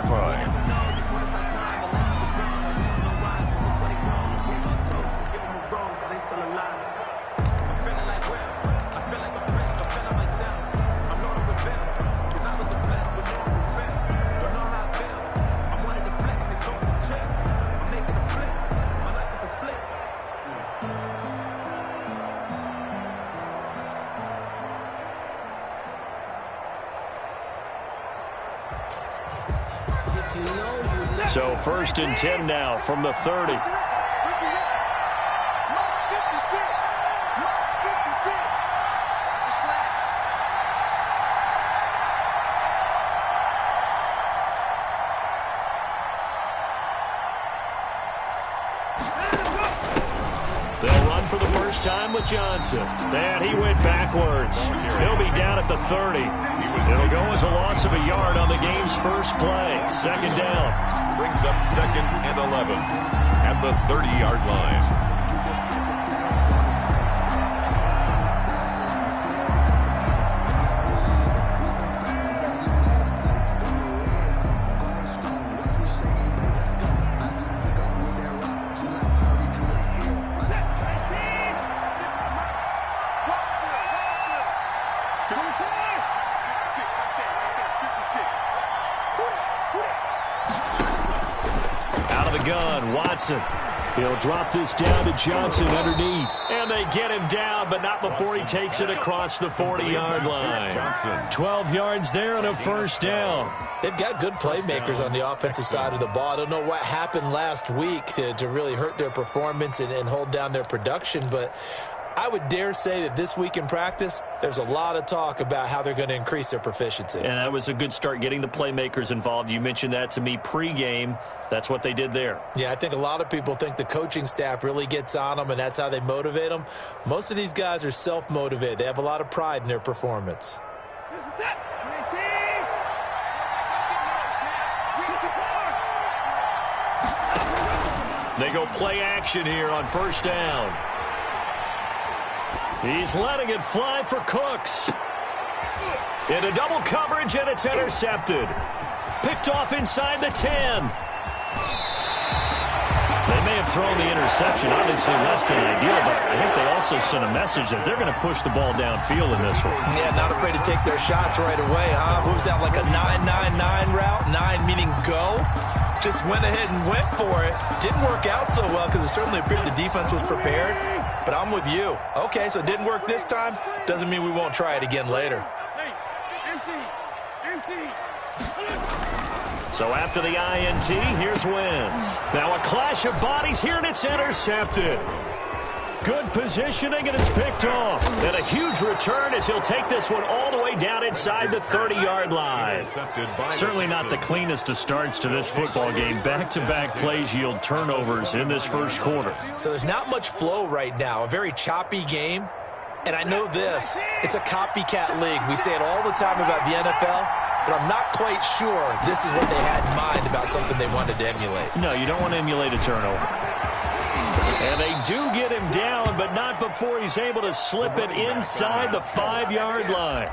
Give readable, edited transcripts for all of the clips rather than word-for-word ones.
30-yard line. So 1st and 10 now from the 30. They'll run for the first time with Johnson. And he went backwards. He'll be down at the 30. It'll go as a loss of a yard on the game's first play. 2nd down. Brings up 2nd and 11 at the 30-yard line. He'll drop this down to Johnson underneath. And they get him down, but not before he takes it across the 40-yard line. 12 yards there and a 1st down. They've got good playmakers on the offensive side of the ball. I don't know what happened last week to really hurt their performance and hold down their production, but I would dare say that this week in practice, there's a lot of talk about how they're going to increase their proficiency. And that was a good start, getting the playmakers involved. You mentioned that to me pregame. That's what they did there. Yeah, I think a lot of people think the coaching staff really gets on them, and that's how they motivate them. Most of these guys are self-motivated. They have a lot of pride in their performance. This is it. They go play action here on 1st down. He's letting it fly for Cooks. Into double coverage, and it's intercepted. Picked off inside the 10. They may have thrown the interception, obviously less than ideal, but I think they also sent a message that they're going to push the ball downfield in this one. Yeah, not afraid to take their shots right away, huh? Moves that like a 9-9-9 route, 9 meaning go. Just went ahead and went for it. Didn't work out so well because it certainly appeared the defense was prepared. But I'm with you. Okay, so it didn't work this time. Doesn't mean we won't try it again later. So after the INT, here's Wentz. Now a clash of bodies here, and it's intercepted. Good positioning, and it's picked off. And a huge return as he'll take this one all the way down inside the 30-yard line. Certainly not the cleanest of starts to this football game. Back-to-back plays yield turnovers in this first quarter. So there's not much flow right now. A very choppy game. And I know this. It's a copycat league. We say it all the time about the NFL. But I'm not quite sure this is what they had in mind about something they wanted to emulate. No, you don't want to emulate a turnover. And they do get him down, but not before he's able to slip it inside the 5-yard line.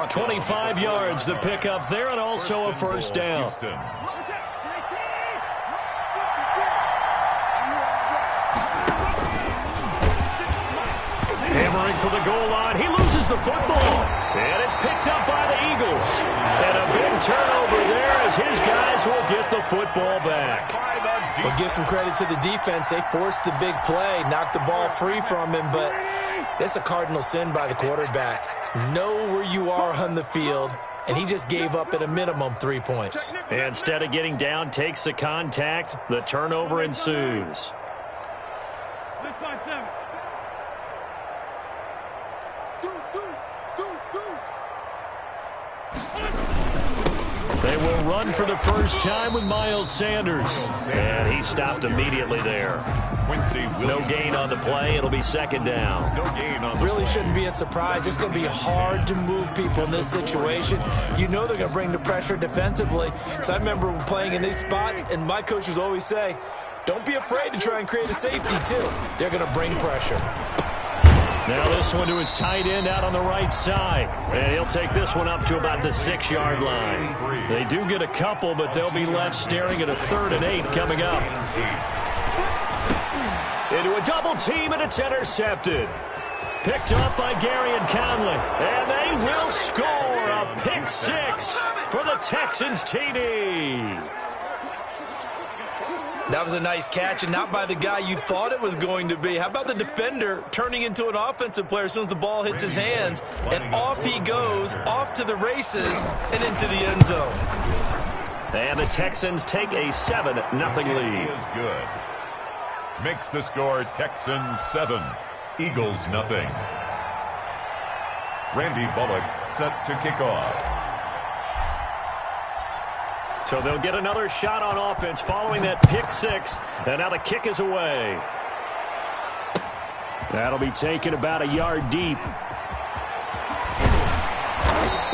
25 yards the pickup there, and also a 1st down. Hammering for the goal line. He loses the football. And it's picked up by the Eagles. And a big turnover there as his guys will get the football back. We'll give some credit to the defense. They forced the big play, knocked the ball free from him, but that's a cardinal sin by the quarterback. Know where you are on the field, and he just gave up at a minimum 3 points. Instead of getting down, takes the contact. The turnover ensues. They will run for the first time with Miles Sanders. And he stopped immediately there. No gain on the play. It'll be 2nd down. Really shouldn't be a surprise. It's going to be hard to move people in this situation. You know they're going to bring the pressure defensively. So I remember playing in these spots, and my coaches always say, don't be afraid to try and create a safety, too. They're going to bring pressure. Now this one to his tight end out on the right side. And he'll take this one up to about the 6-yard line. They do get a couple, but they'll be left staring at a 3rd and 8 coming up. Into a double team, and it's intercepted. Picked up by Gary and Conley. And they will score a pick 6 for the Texans TD. That was a nice catch, and not by the guy you thought it was going to be. How about the defender turning into an offensive player as soon as the ball hits his hands, and off he goes, off to the races, and into the end zone. And the Texans take a 7-0 lead. Is good. Makes the score Texans 7, Eagles nothing. Randy Bullock set to kick off. So they'll get another shot on offense following that pick 6. And now the kick is away. That'll be taken about a yard deep.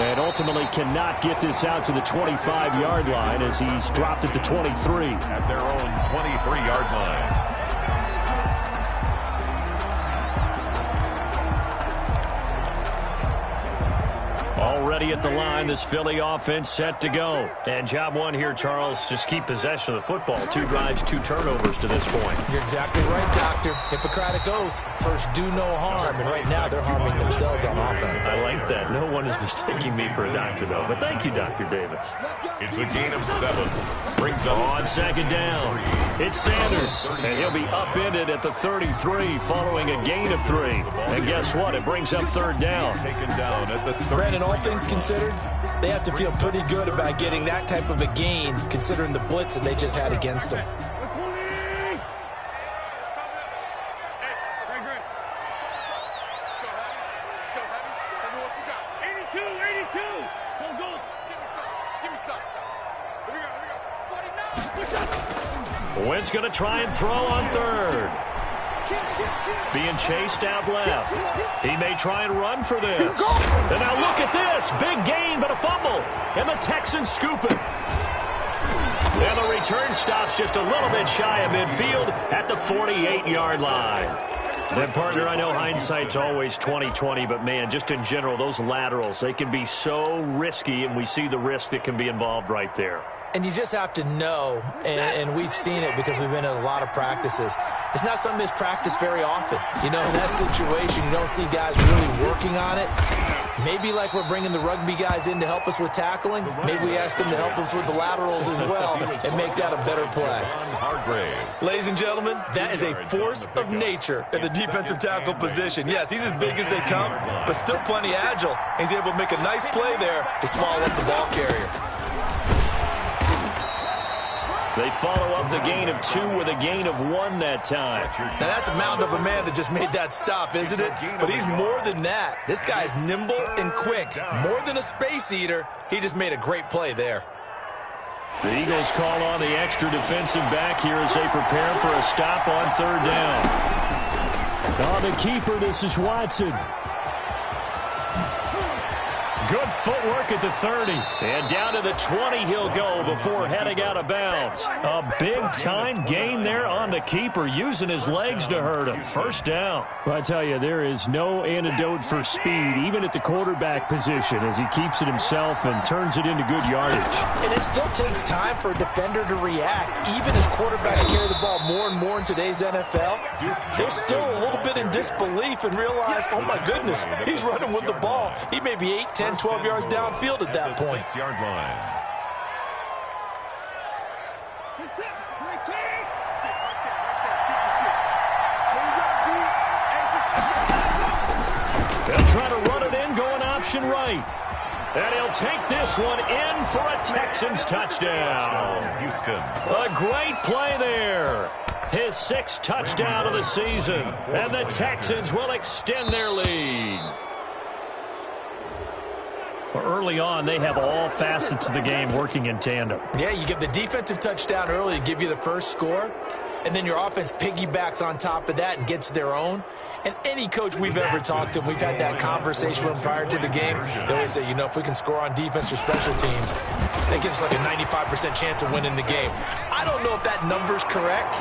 And ultimately cannot get this out to the 25-yard line as he's dropped at the 23. At their own 23-yard line. Already at the line, this Philly offense set to go. And job one here, Charles, just keep possession of the football. 2 drives, 2 turnovers to this point. You're exactly right, Doctor. Hippocratic oath. First, do no harm. And right now, they're harming themselves on offense. I like that. No one is mistaking me for a doctor, though. But thank you, Dr. Davis. It's a gain of 7. Brings up on 2nd down. It's Sanders. And he'll be upended at the 33 following a gain of 3. And guess what? It brings up 3rd down. Taken down at the 30. Brandon, all things considered, they have to feel pretty good about getting that type of a gain, considering the blitz that they just had against them. Wentz going to try and throw on 3rd. Being chased out left. He may try and run for this. And now look at this. Big gain, but a fumble. And the Texans scoop it. And the return stops just a little bit shy of midfield at the 48-yard line. Then, partner, I know hindsight's always 20/20, but, man, just in general, those laterals, they can be so risky, and we see the risk that can be involved right there. And you just have to know, and we've seen it because we've been in a lot of practices. It's not something that's practiced very often. You know, in that situation, you don't see guys really working on it. Maybe like we're bringing the rugby guys in to help us with tackling. Maybe we ask them to help us with the laterals as well and make that a better play. Ladies and gentlemen, that is a force of nature at the defensive tackle position. Yes, he's as big as they come, but still plenty agile. He's able to make a nice play there to swallow up the ball carrier. They follow up the gain of 2 with a gain of 1 that time. Now, that's a mountain of a man that just made that stop, isn't it? But he's more than that. This guy's nimble and quick. More than a space eater, he just made a great play there. The Eagles call on the extra defensive back here as they prepare for a stop on 3rd down. On the keeper, this is Watson. Good footwork at the 30. And down to the 20 he'll go before heading out of bounds. A big-time gain there on the keeper, using his legs to hurt him. 1st down. Well, I tell you, there is no antidote for speed, even at the quarterback position, as he keeps it himself and turns it into good yardage. And it still takes time for a defender to react. Even as quarterbacks carry the ball more and more in today's NFL, they're still a little bit in disbelief and realize, oh, my goodness, he's running with the ball. He may be 8, 10, 12 yards downfield at that point. 6-yard line. They'll try to run it in, going option right. And he'll take this one in for a Texans touchdown. Houston. A great play there. His 6th touchdown of the season. And the Texans will extend their lead. Early on, they have all facets of the game working in tandem. Yeah, you get the defensive touchdown early to give you the first score. and then your offense piggybacks on top of that and gets their own. And any coach we've ever talked to, we've had that conversation with them prior to the game. They always say, you know, if we can score on defense or special teams, that gives us like a 95% chance of winning the game. I don't know if that number's correct,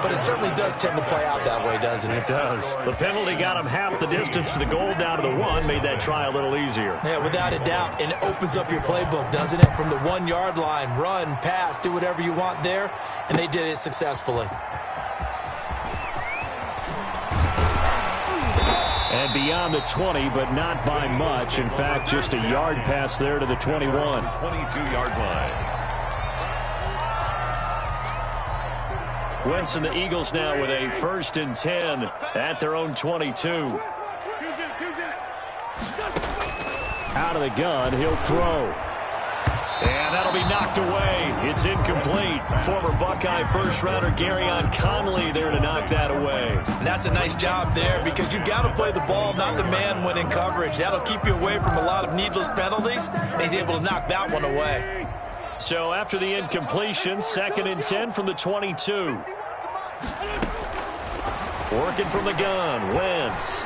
but it certainly does tend to play out that way, doesn't it? It does. The penalty got him half the distance to the goal down to the 1, made that try a little easier. Yeah, without a doubt, and it opens up your playbook, doesn't it? From the 1-yard line, run, pass, do whatever you want there, and they did it successfully. And beyond the 20, but not by much. In fact, just a yard pass there to the 21. 22-yard line. Wentz and the Eagles now with a 1st and 10 at their own 22. Out of the gun, he'll throw. And that'll be knocked away. It's incomplete. Former Buckeye first-rounder Garyon Conley there to knock that away. And that's a nice job there because you've got to play the ball, not the man when in coverage. That'll keep you away from a lot of needless penalties, and he's able to knock that one away. So after the incompletion, 2nd and 10 from the 22. Working from the gun, Wentz.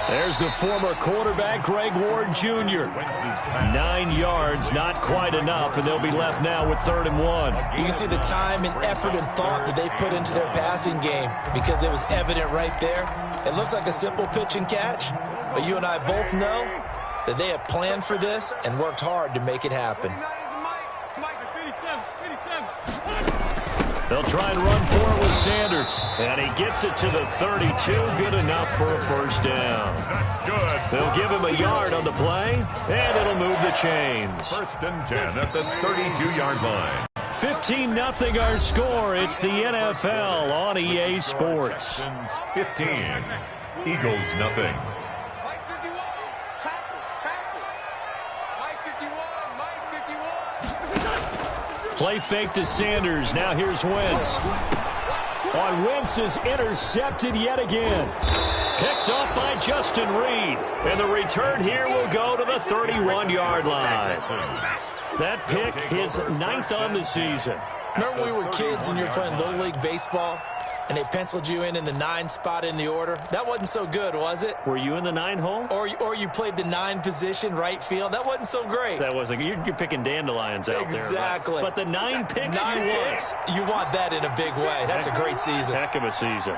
There's the former quarterback, Greg Ward Jr. 9 yards, not quite enough, and they'll be left now with 3rd and 1. You can see the time and effort and thought that they put into their passing game because it was evident right there. It looks like a simple pitch and catch, but you and I both know that they have planned for this and worked hard to make it happen. They'll try and run for it with Sanders. And he gets it to the 32. Good enough for a 1st down. That's good. They'll give him a yard on the play, and it'll move the chains. 1st and 10 at the 32-yard line. 15-0 our score. It's the NFL on EA Sports. 15. Eagles nothing. Play fake to Sanders. Now here's Wentz. On Wentz is intercepted yet again. Picked up by Justin Reed. And the return here will go to the 31-yard line. That pick, his 9th on the season. Remember when we were kids and you were playing Little League Baseball and they penciled you in the 9 spot in the order? That wasn't so good, was it? Were you in the 9 hole? Or you played the 9 position, right field. That wasn't so great. That wasn't. You're picking dandelions out exactly. there. Right? But the 9 picks 9 you picks, you want that in a big way. That's a great season. Heck of a season.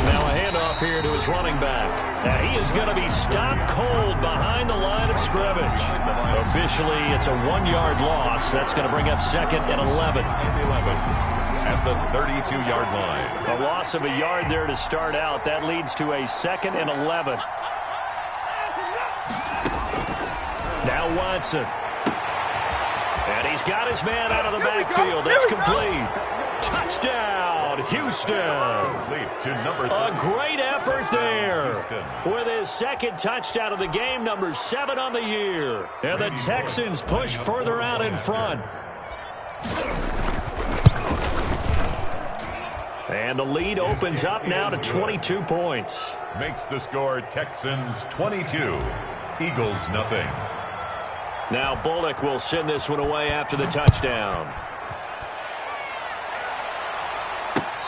Now a handoff here to his running back. And he is going to be stopped cold behind the line of scrimmage. Officially, it's a 1-yard loss. That's going to bring up 2nd and 11. At the 32-yard line. A loss of a yard there to start out. That leads to a 2nd and 11. Now Watson. And he's got his man out of the backfield. That's complete. Touchdown, Houston. A great effort there. With his 2nd touchdown of the game, number 7 on the year. And the Texans push further out in front. And the lead opens up now to 22 points. Makes the score Texans 22, Eagles nothing. Now Bullock will send this one away after the touchdown.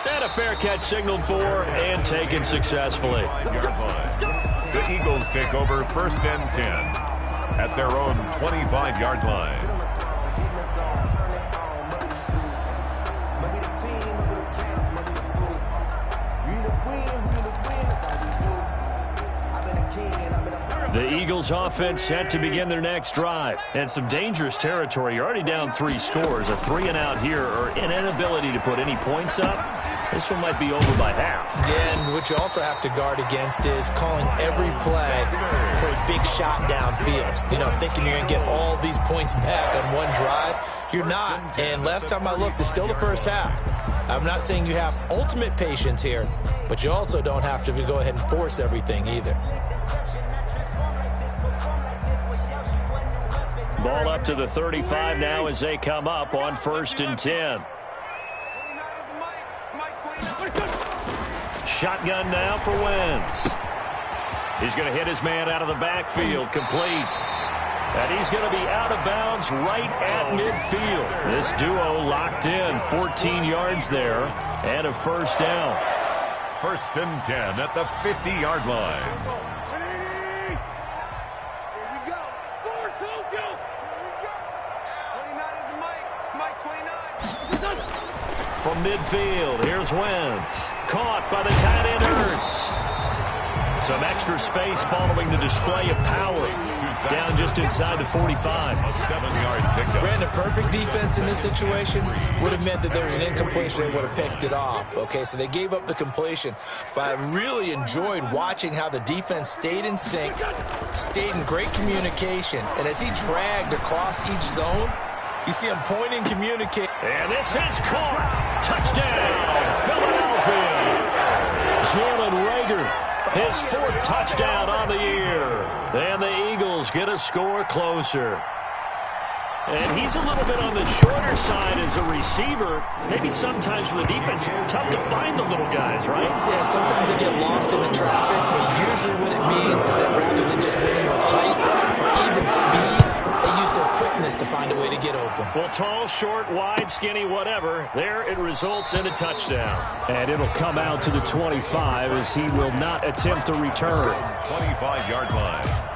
And a fair catch signaled for and taken successfully. The Eagles take over 1st and 10 at their own 25-yard line. The Eagles offense set to begin their next drive. And some dangerous territory. You're already down 3 scores. A 3 and out here or an inability to put any points up. This one might be over by half. Yeah, and what you also have to guard against is calling every play for a big shot downfield. You know, thinking you're going to get all these points back on one drive. You're not. And last time I looked, it's still the first half. I'm not saying you have ultimate patience here, but you also don't have to go ahead and force everything either. Ball up to the 35 now as they come up on 1st and 10. Shotgun now for Wentz. He's going to hit his man out of the backfield. Complete. And he's going to be out of bounds right at midfield. This duo locked in, 14 yards there, and a first down. 1st and 10 at the 50-yard line. From midfield, here's Wentz. Caught by the tight end, Hurts. Some extra space following the display of power. Down just inside the 45. A 7-yard pickup. Brandon, perfect defense in this situation would have meant that there was an incompletion. They would have picked it off. Okay, so they gave up the completion. But I really enjoyed watching how the defense stayed in sync, stayed in great communication. And as he dragged across each zone, you see him pointing, communicate. And this is caught. Touchdown, Philadelphia. Jalen Reagor, his 4th touchdown on the year. And the Eagles get a score closer. And he's a little bit on the shorter side as a receiver. Maybe sometimes for the defense, tough to find the little guys, right? Yeah, sometimes they get lost in the traffic, but usually what it means is that rather than just winning with height or even speed, they use their quickness to find a way to get open. Well, tall, short, wide, skinny, whatever, there it results in a touchdown. And it'll come out to the 25 as he will not attempt to return. 25-yard line.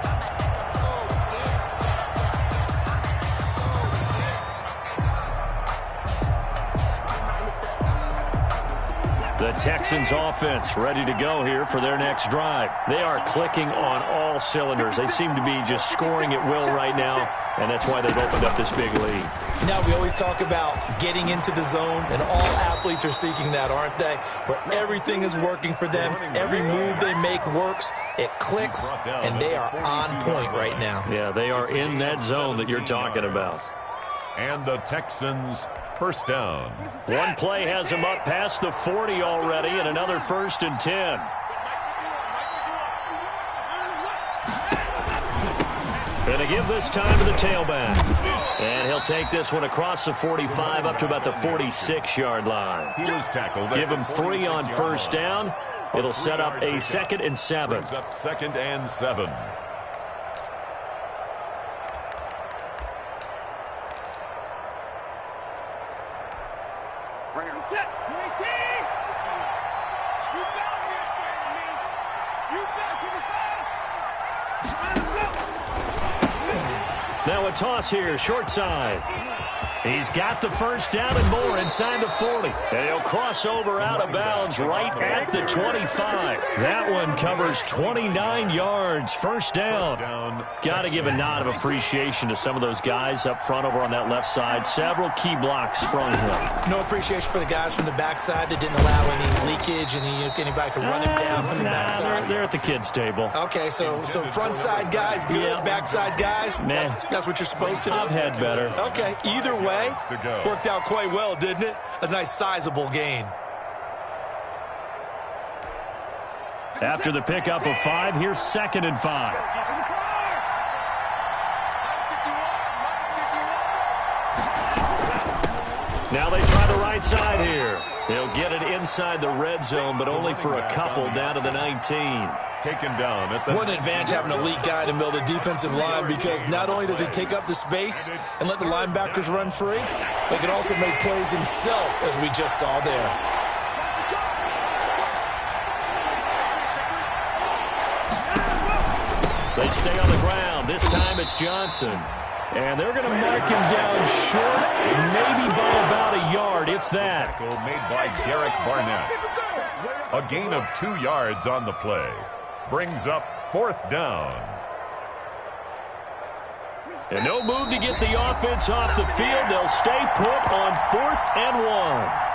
The Texans offense ready to go here for their next drive. They are clicking on all cylinders. They seem to be just scoring at will right now, and that's why they've opened up this big lead. You know, we always talk about getting into the zone, and all athletes are seeking that, aren't they? Where everything is working for them. Every move they make works. It clicks, and they are on point right now. Yeah, they are in that zone that you're talking about. And the Texans' first down. One play has him up past the 40 already, and another 1st and 10. Going to give this time to the tailback. And he'll take this one across the 45 up to about the 46-yard line. He was tackled. Give him 3 on first down. It'll set up a 2nd and 7. Brings up 2nd and 7. Now a toss here, short side. He's got the first down and more inside the 40. And he'll cross over out of bounds right at the 25. That one covers 29 yards. First down. Got to give a nod of appreciation to some of those guys up front over on that left side. Several key blocks sprung him. No appreciation for the guys from the backside that didn't allow any leakage, and anybody could run him down from the backside. They're at the kids' table. Okay, so front side guys good, Yeah. backside guys, Man, that's what you're supposed to do. I've had better. Okay, either way, worked out quite well, didn't it? A nice sizable gain. After the pickup of 5, here's 2nd and 5. Now they try the right side here. They'll get it inside the red zone, but only for a couple down to the 19. Taken down at the... What an advantage having an elite guy in the middle of the defensive line, because not only does he take up the space and let the linebackers run free, but he can also make plays himself, as we just saw there. They stay on the ground. This time it's Johnson. And they're going to mark him down short, maybe by about a yard, if that. Tackle made by Derek Barnett. A gain of 2 yards on the play. Brings up 4th down. And no move to get the offense off the field. They'll stay put on 4th and 1.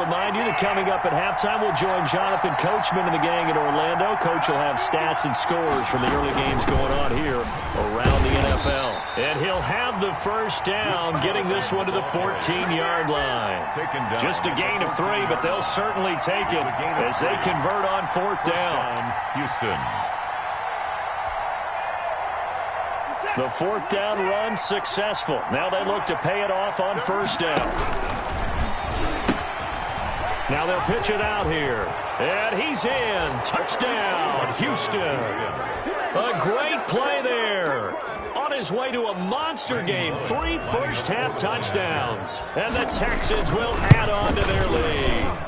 Remind you that coming up at halftime, we'll join Jonathan Coachman and the gang in Orlando. Coach will have stats and scores from the early games going on here around the NFL. And he'll have the first down, getting this one to the 14-yard line. Just a gain of 3, but they'll certainly take it as they convert on 4th down. Houston. The 4th down run successful. Now they look to pay it off on first down. Now they'll pitch it out here. And he's in. Touchdown, Houston. A great play there. On his way to a monster game. 3 first-half touchdowns. And the Texans will add on to their lead.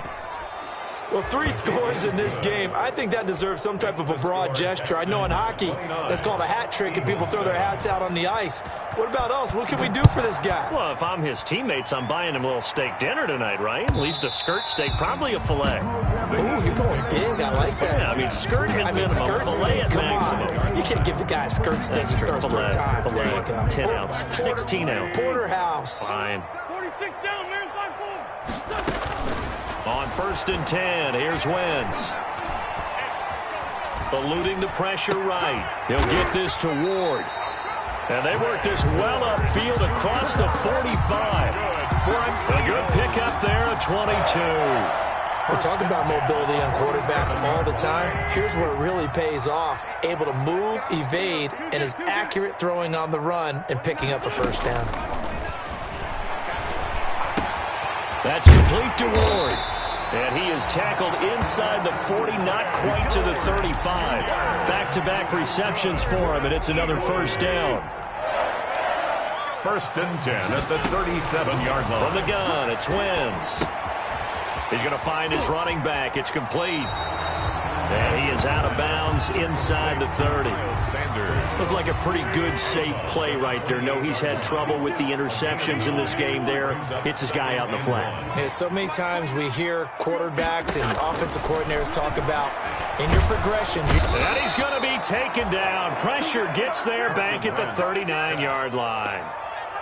Well, 3 scores in this game. I think that deserves some type of a broad gesture. I know in hockey, that's called a hat trick, and people throw their hats out on the ice. What about us? What can we do for this guy? Well, if I'm his teammates, I'm buying him a little steak dinner tonight, right? At least a skirt steak, probably a filet. Ooh, you're going big. I like that. Yeah, I mean, skirt at minimum, skirt filet at Come maximum. on. You can't give the guy a skirt steak and start Filet, time. filet, 10 ounce, 16 ounce. Porterhouse. Fine. 46 down, man, 5-4. On 1st and 10, here's Wentz. Eluding the pressure right. He'll get this to Ward. And they work this well upfield across the 45. A good pickup there at 22. We talk about mobility on quarterbacks all the time. Here's where it really pays off. Able to move, evade, and is accurate throwing on the run and picking up a first down. That's complete to Ward. And he is tackled inside the 40, not quite to the 35. Back-to-back receptions for him, and it's another first down. 1st and 10 at the 37-yard line. From the gun, it's Wentz. He's going to find his running back. It's complete. And he is out of bounds inside the 30. Looked like a pretty good, safe play right there. No, he's had trouble with the interceptions in this game there. Hits his guy out in the flat. Yeah, so many times we hear quarterbacks and offensive coordinators talk about in your progression. And he's going to be taken down. Pressure gets there back at the 39-yard line.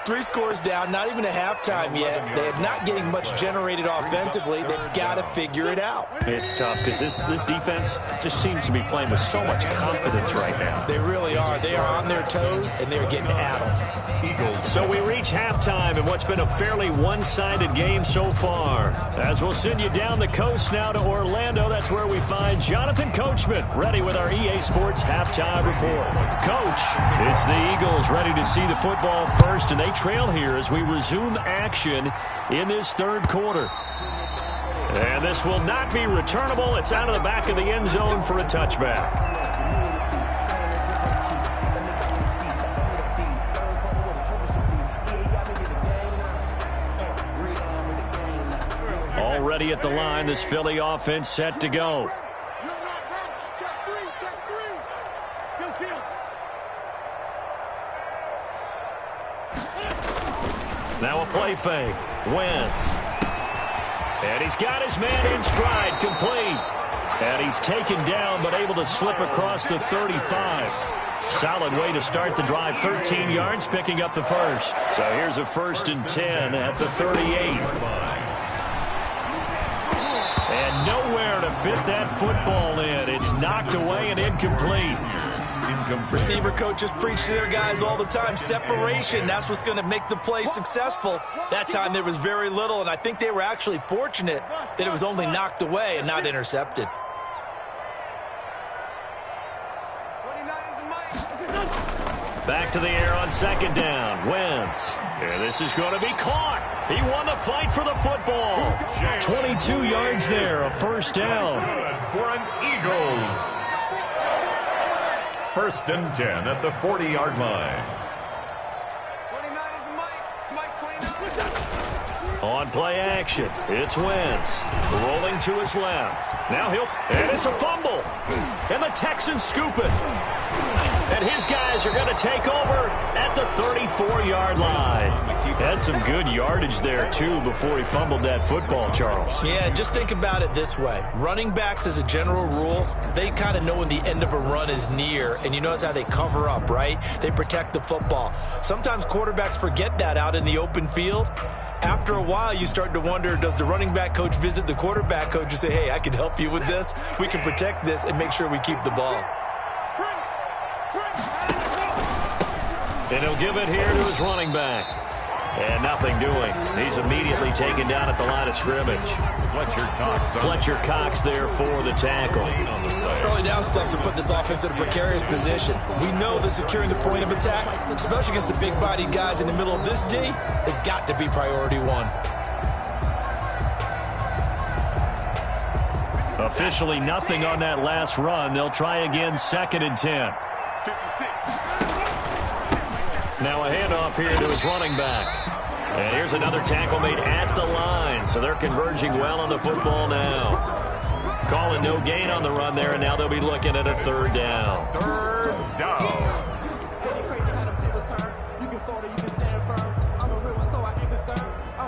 3 scores down, not even a halftime yet. They're not getting much generated offensively. They've got to figure it out. It's tough because this defense just seems to be playing with so much confidence right now. They really are. They are on their toes, and they're getting addled. So we reach halftime in what's been a fairly one-sided game so far. As we'll send you down the coast now to Orlando, that's where we find Jonathan Coachman ready with our EA Sports halftime report. Coach, it's the Eagles ready to see the football first, and they trail here as we resume action in this 3rd quarter. And this will not be returnable. It's out of the back of the end zone for a touchback. Already at the line, this Philly offense set to go. Now a play fake. Wentz. And he's got his man in stride, complete. And he's taken down, but able to slip across the 35. Solid way to start the drive. 13 yards, picking up the first. So here's a 1st and 10 at the 38. And nowhere to fit that football in. It's knocked away and incomplete. Receiver coaches preach to their guys all the time. Separation, that's what's going to make the play successful. That time there was very little, and I think they were actually fortunate that it was only knocked away and not intercepted. Back to the air on 2nd down. Wentz. And this is going to be caught. He won the fight for the football. 22 yards there, a first down. For an Eagles. 1st and 10 at the 40-yard line. On play action, it's Wentz. Rolling to his left. Now and it's a fumble. And the Texans scoop it. And his guys are going to take over at the 34-yard line. Had some good yardage there, too, before he fumbled that football, Charles. Yeah, just think about it this way. Running backs, as a general rule, they kind of know when the end of a run is near, and you notice how they cover up, right? They protect the football. Sometimes quarterbacks forget that out in the open field. After a while, you start to wonder, does the running back coach visit the quarterback coach and say, hey, I can help you with this? We can protect this and make sure we keep the ball. And he'll give it here to his running back. And nothing doing. He's immediately taken down at the line of scrimmage. Fletcher Cox there for the tackle. Early down stuff to put this offense in a precarious position. We know that securing the point of attack, especially against the big-bodied guys in the middle of this D, has got to be priority 1. Officially nothing on that last run. They'll try again, 2nd and 10. 56. Now a handoff here to his running back. And here's another tackle made at the line. So they're converging well on the football now. Calling no gain on the run there, and now they'll be looking at a 3rd down. 3rd down.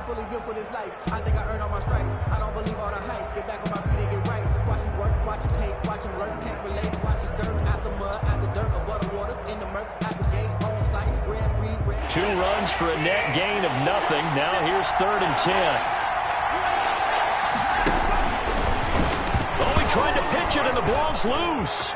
Fully built for this life. I think I earned all my stripes. I don't believe all the hype. Get back on my feet and get right. Watch him work, watch him hate, watch him lurk. Can't relate, watch his skirt. Out the mud, out the dirt, above the waters, in the murks, out the gate, on site, red, green, red. 2 runs for a net gain of nothing. Now here's 3rd and 10. Oh, he tried to pitch it and the ball's loose.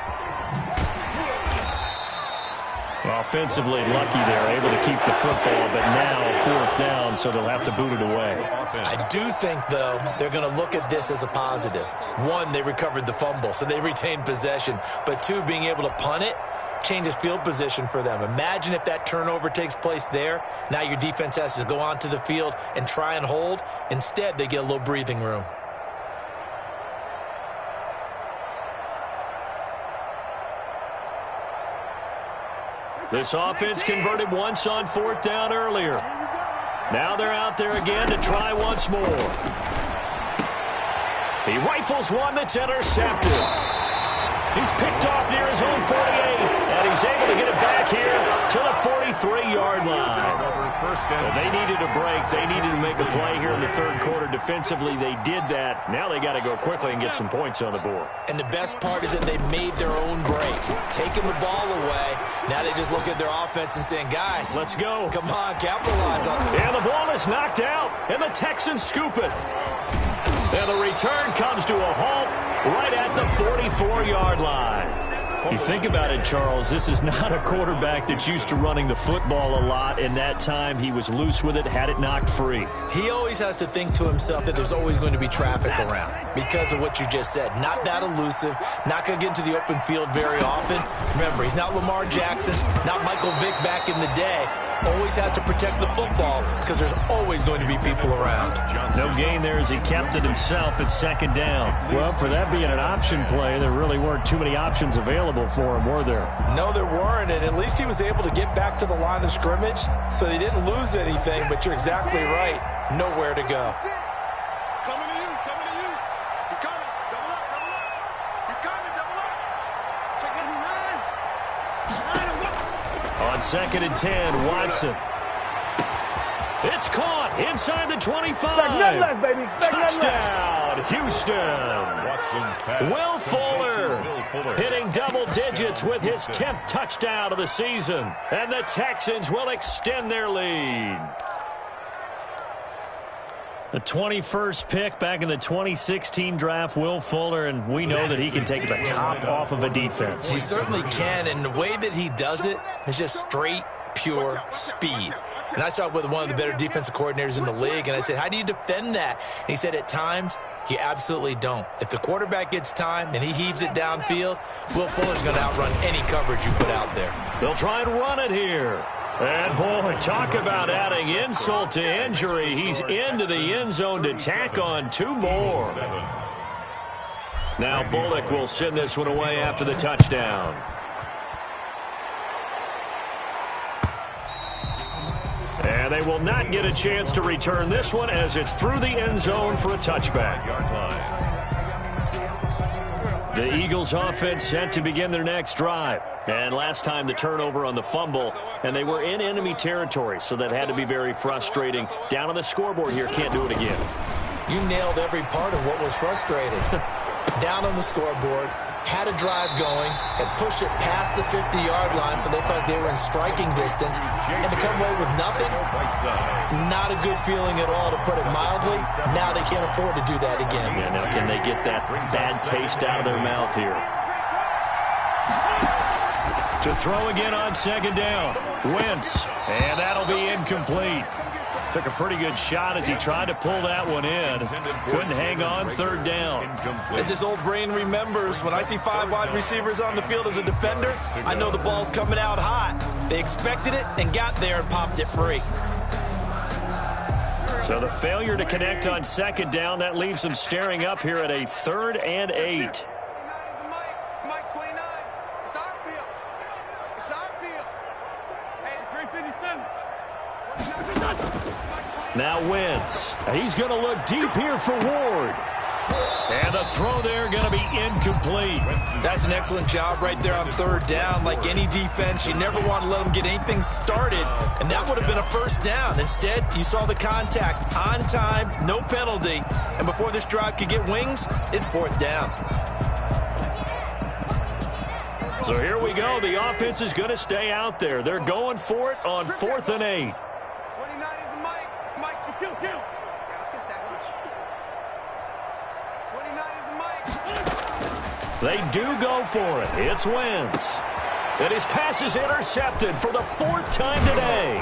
Offensively lucky they're able to keep the football, but now 4th down, so they'll have to boot it away. I do think, though, they're going to look at this as a positive. 1, they recovered the fumble, so they retained possession. But 2, being able to punt it changes field position for them. Imagine if that turnover takes place there. Now your defense has to go onto the field and try and hold. Instead, they get a little breathing room. This offense converted once on 4th down earlier. Now they're out there again to try once more. He rifles one that's intercepted. He's picked off near his own 48, and he's able to get it back here to the 43-yard line. Well, they needed a break. They needed to make a play here in the 3rd quarter. Defensively, they did that. Now they got to go quickly and get some points on the board. And the best part is that they made their own break, taking the ball away. Now they just look at their offense and saying, guys, let's go. Come on, capitalize on it. And the ball is knocked out, and the Texans scoop it. And the return comes to a halt right at the 44-yard line. You think about it, Charles, this is not a quarterback that's used to running the football a lot. In that time, he was loose with it, had it knocked free. He always has to think to himself that there's always going to be traffic around because of what you just said. Not that elusive, not going to get into the open field very often. Remember, he's not Lamar Jackson, not Michael Vick back in the day. Always has to protect the football because there's always going to be people around. No gain there as he kept it himself at 2nd down. Well, for that being an option play, there really weren't too many options available for him, were there? No, there weren't, and at least he was able to get back to the line of scrimmage, so they didn't lose anything, but you're exactly right. Nowhere to go. Coming to you, coming to you. He's coming. Double up, double up. He's coming, double up. Check it, 9. 9 and 1. On 2nd and 10, Watson. It's caught inside the 25. Expect nothing less, baby. Expect Touchdown, Houston. Will Fuller hitting double digits with his 10th touchdown of the season. And the Texans will extend their lead. The 21st pick back in the 2016 draft, Will Fuller, and we know that he can take the top off of a defense. He certainly can, and the way that he does it is just straight, pure speed. And I saw it with one of the better defensive coordinators in the league, and I said, how do you defend that? And he said, at times, you absolutely don't. If the quarterback gets time and he heaves it downfield, Will Fuller's going to outrun any coverage you put out there. They'll try and run it here. And, boy, talk about adding insult to injury. He's into the end zone to tack on 2 more. Now Bullock will send this one away after the touchdown. And they will not get a chance to return this one as it's through the end zone for a touchback. The Eagles offense set to begin their next drive. And last time the turnover on the fumble, and they were in enemy territory, so that had to be very frustrating. Down on the scoreboard here, can't do it again. You nailed every part of what was frustrating. Down on the scoreboard, had a drive going, had pushed it past the 50-yard line so they thought they were in striking distance, and to come away with nothing, not a good feeling at all, to put it mildly. Now they can't afford to do that again. Yeah, now can they get that bad taste out of their mouth here? To throw again on 2nd down. Wentz, and that'll be incomplete. Took a pretty good shot as he tried to pull that one in. Couldn't hang on, 3rd down. As this old brain remembers, when I see 5 wide receivers on the field as a defender, I know the ball's coming out hot. They expected it and got there and popped it free. So the failure to connect on second down, that leaves them staring up here at a 3rd and 8. Mike 29. It's our field. It's our field. Hey, it's 357. Now Wentz. He's going to look deep here for Ward. And the throw there going to be incomplete. That's an excellent job right there on 3rd down. Like any defense, you never want to let them get anything started, and that would have been a 1st down. Instead, you saw the contact on time, no penalty, and before this drive could get wings, it's 4th down. So here we go. The offense is going to stay out there. They're going for it on 4th and 8. 29 is Mike. Mike, kill. Yeah, let's get sack lunch. 29 is Mike. They do go for it. It's Wentz. And his pass is intercepted for the 4th time today.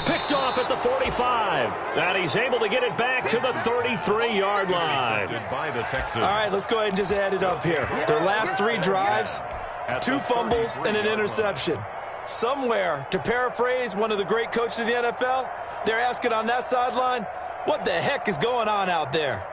Picked off at the 45. And he's able to get it back to the 33-yard line. All right, let's go ahead and just add it up here. Their last 3 drives, 2 fumbles and an interception. Somewhere, to paraphrase one of the great coaches of the NFL, they're asking on that sideline, what the heck is going on out there?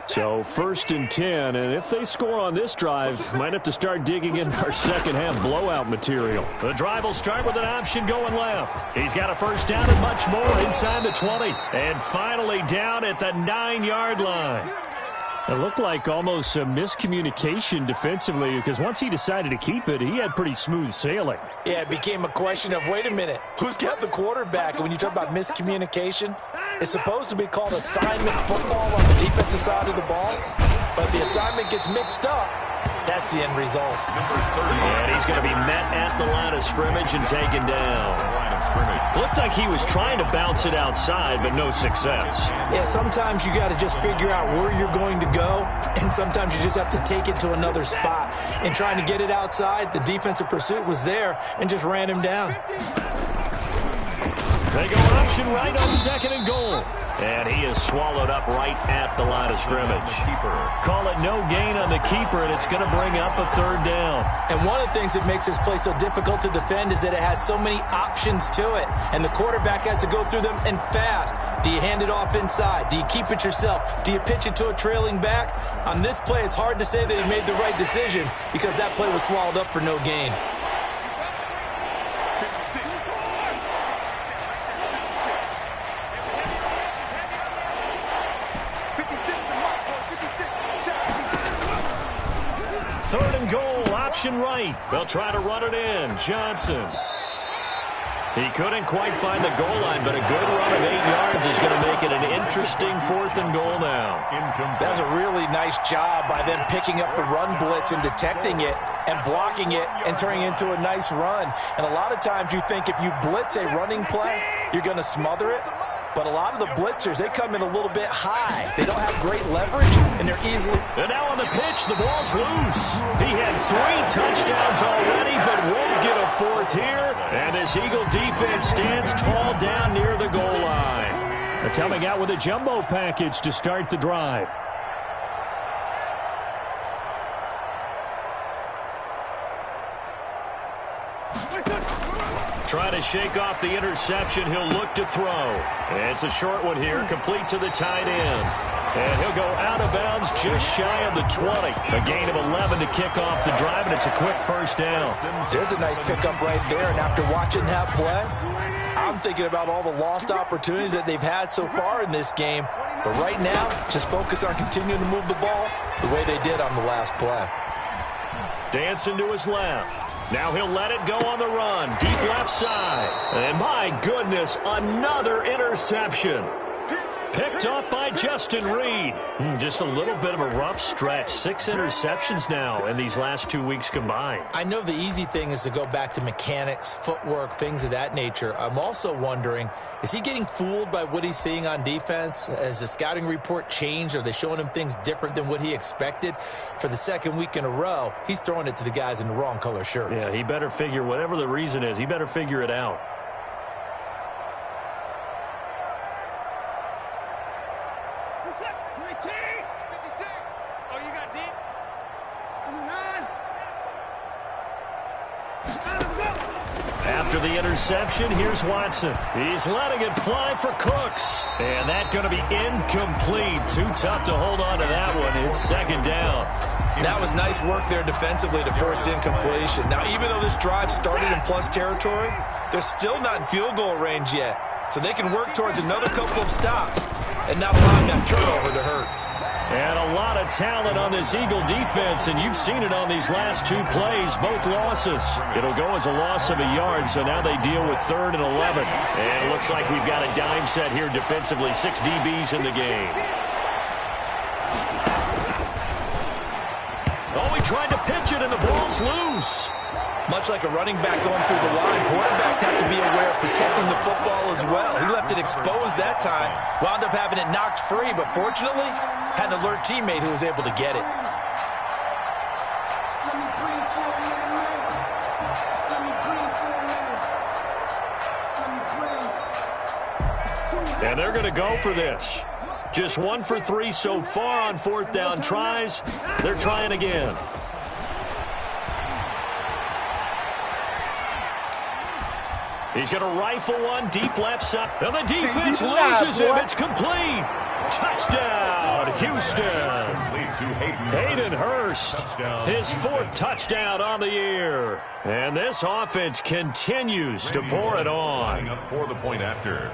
So 1st and 10, and if they score on this drive, might have to start digging in our second half blowout material. The drive will start with an option going left. He's got a 1st down and much more inside the 20. And finally down at the 9-yard line. It looked like almost a miscommunication defensively, because once he decided to keep it, he had pretty smooth sailing. Yeah, it became a question of, wait a minute, who's got the quarterback? And when you talk about miscommunication, it's supposed to be called assignment football on the defensive side of the ball, but the assignment gets mixed up. That's the end result. And he's going to be met at the line of scrimmage and taken down. Looked like he was trying to bounce it outside, but no success. Yeah, sometimes you got to just figure out where you're going to go, and sometimes you just have to take it to another spot. And trying to get it outside, the defensive pursuit was there and just ran him down. They go option right on 2nd and goal. And he is swallowed up right at the line of scrimmage. Call it no gain on the keeper, and it's going to bring up a 3rd down. And one of the things that makes this play so difficult to defend is that it has so many options to it. And the quarterback has to go through them and fast. Do you hand it off inside? Do you keep it yourself? Do you pitch it to a trailing back? On this play, it's hard to say that he made the right decision because that play was swallowed up for no gain. Third and goal, option right. They'll try to run it in. Johnson. He couldn't quite find the goal line, but a good run of 8 yards is going to make it an interesting 4th and goal now. That's a really nice job by them picking up the run blitz and detecting it and blocking it and turning it into a nice run. And a lot of times you think if you blitz a running play, you're going to smother it. But a lot of the blitzers, they come in a little bit high. They don't have great leverage, and they're easily... And now on the pitch, the ball's loose. He had 3 touchdowns already, but won't get a 4th here. And this Eagle defense stands tall down near the goal line. They're coming out with a jumbo package to start the drive. Trying to shake off the interception. He'll look to throw. It's a short one here, complete to the tight end. And he'll go out of bounds just shy of the 20. A gain of 11 to kick off the drive, and it's a quick 1st down. There's a nice pickup right there, and after watching that play, I'm thinking about all the lost opportunities that they've had so far in this game. But right now, just focus on continuing to move the ball the way they did on the last play. Dancing to his left. Now he'll let it go on the run. Deep left side. And my goodness, another interception. Picked up by Justin Reed. Just a little bit of a rough stretch. 6 interceptions now in these last 2 weeks combined. I know the easy thing is to go back to mechanics, footwork, things of that nature. I'm also wondering, is he getting fooled by what he's seeing on defense? Has the scouting report changed? Are they showing him things different than what he expected? For the 2nd week in a row, he's throwing it to the guys in the wrong color shirts. Yeah, he better figure, whatever the reason is, he better figure it out. the interception. Here's Watson. He's letting it fly for Cooks. And that's going to be incomplete. Too tough to hold on to that one. It's second down. That was nice work there defensively to force incompletion. Now, even though this drive started in plus territory, they're still not in field goal range yet. So they can work towards another couple of stops and not allow that turnover to hurt. And a lot of talent on this Eagle defense, and you've seen it on these last two plays, both losses. It'll go as a loss of a yard, so now they deal with 3rd and 11. And it looks like we've got a dime set here defensively. 6 DBs in the game. Oh, he tried to pitch it, and the ball's loose. Much like a running back going through the line, quarterbacks have to be aware of protecting the football as well. He left it exposed that time, wound up having it knocked free, but fortunately, had an alert teammate who was able to get it. And they're going to go for this. Just 1 for 3 so far on 4th down tries. They're trying again. He's going to rifle one deep left side. And the defense loses him. It's complete. Touchdown, Houston. Hayden Hurst, his 4th touchdown on the year. And this offense continues to pour it on. For the point after.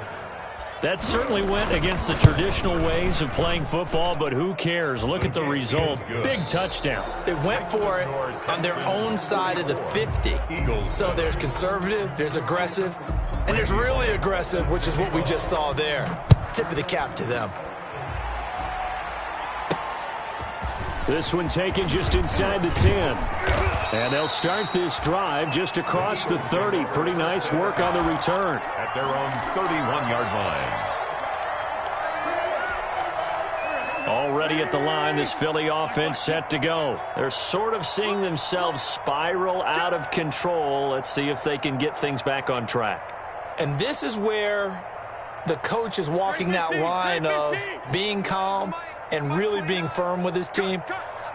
That certainly went against the traditional ways of playing football, but who cares? Look at the result. Big touchdown. They went for it on their own side of the 50. So there's conservative, there's aggressive, and there's really aggressive, which is what we just saw there. Tip of the cap to them. This one taken just inside the 10. And they'll start this drive just across the 30. Pretty nice work on the return. At their own 31-yard line. Already at the line, this Philly offense set to go. They're sort of seeing themselves spiral out of control. Let's see if they can get things back on track. And this is where the coach is walking that line of being calm and really being firm with his team.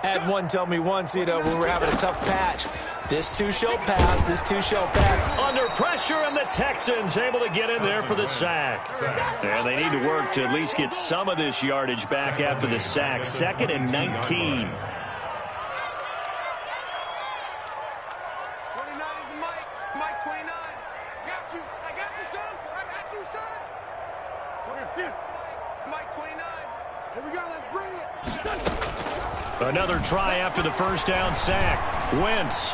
I had one tell me once, when we're having a tough patch, this too shall pass, this too shall pass. Under pressure, and the Texans able to get in there for the sack. And they need to work to at least get some of this yardage back after the sack. 2nd and 19. 29 is Mike. Mike 29. Got you. I got you, son. I got you, son. Mike 29. Here we go. Let's bring it. Another try after the first down sack. Wentz.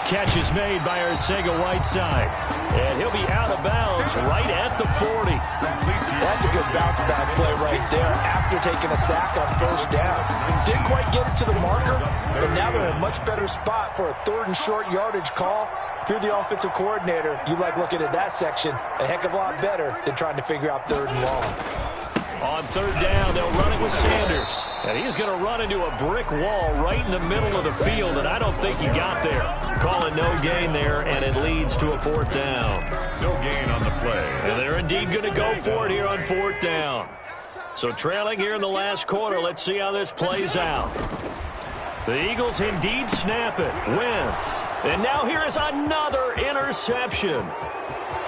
Catch is made by Arcega-Whiteside. And he'll be out of bounds right at the 40. That's a good bounce back play right there after taking a sack on 1st down. Didn't quite get it to the marker, but now they're in a much better spot for a 3rd and short yardage call. If you're the offensive coordinator, you like looking at that section a heck of a lot better than trying to figure out 3rd and long. On 3rd down, they'll run it with Sanders. And he's going to run into a brick wall right in the middle of the field, and I don't think he got there. Call it no gain there, and it leads to a 4th down. No gain on the play. And they're indeed going to go for it here on 4th down. So trailing here in the last quarter, let's see how this plays out. The Eagles indeed snap it. Wentz. And now here is another interception.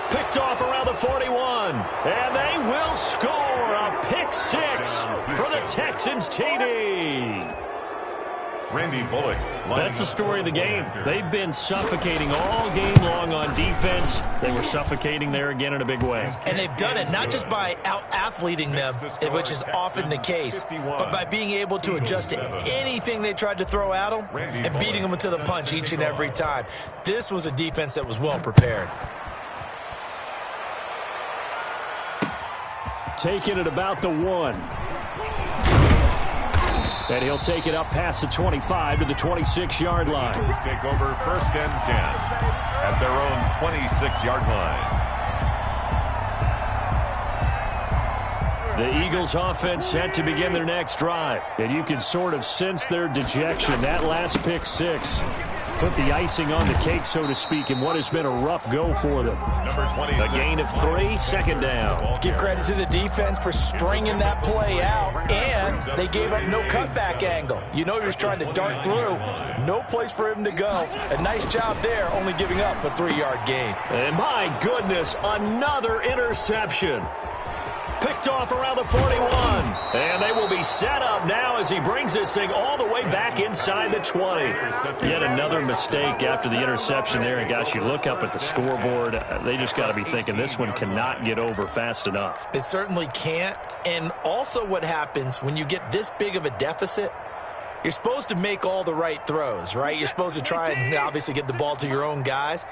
Picked off around the 41. And they will score a pick 6 for the Texans TD. Randy Bullock. That's the story of the game. They've been suffocating all game long on defense. They were suffocating there again in a big way. And they've done it not just by out-athleting them, which is often the case, but by being able to adjust to anything they tried to throw at them and beating them to the punch each and every time. This was a defense that was well prepared. Taking it about the 1. And he'll take it up past the 25 to the 26-yard line. Eagles take over 1st and 10 at their own 26-yard line. The Eagles offense set to begin their next drive. And you can sort of sense their dejection. That last pick 6 Put the icing on the cake, so to speak, in what has been a rough go for them. A gain of 3, second down. Give credit to the defense for stringing that play out, and they gave up no cutback angle. You know he was trying to dart through. No place for him to go. A nice job there, only giving up a 3-yard gain. And my goodness, another interception. Picked off around the 41. And they will be set up now as he brings this thing all the way back inside the 20. Yet another mistake after the interception there. And, gosh, you look up at the scoreboard. They just got to be thinking this one cannot get over fast enough. It certainly can't. And also what happens when you get this big of a deficit, you're supposed to make all the right throws, right? You're supposed to try and obviously get the ball to your own guys.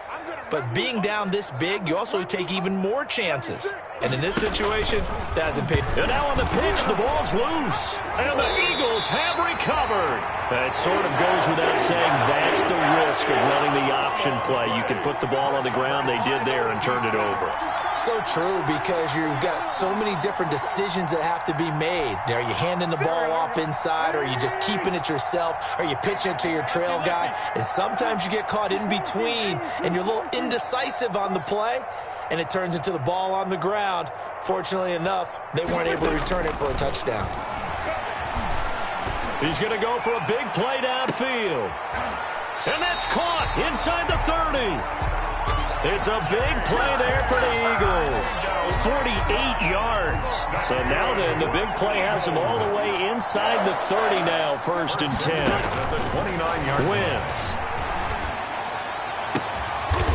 But being down this big, you also take even more chances. And in this situation, that hasn't paid. And now on the pitch, the ball's loose. And the Eagles have recovered. That sort of goes without saying. That's the risk of running the option play. You can put the ball on the ground. They did there and turned it over. So true, because you've got so many different decisions that have to be made. Are you handing the ball off inside, or are you just keeping it yourself? Are you pitching it to your trail guy? And sometimes you get caught in between, and you're a little indecisive on the play, and it turns into the ball on the ground. Fortunately enough, they weren't able to return it for a touchdown. He's going to go for a big play downfield. And that's caught inside the 30. It's a big play there for the Eagles. 48 yards. So now then, the big play has them all the way inside the 30 now, 1st and 10. Wentz.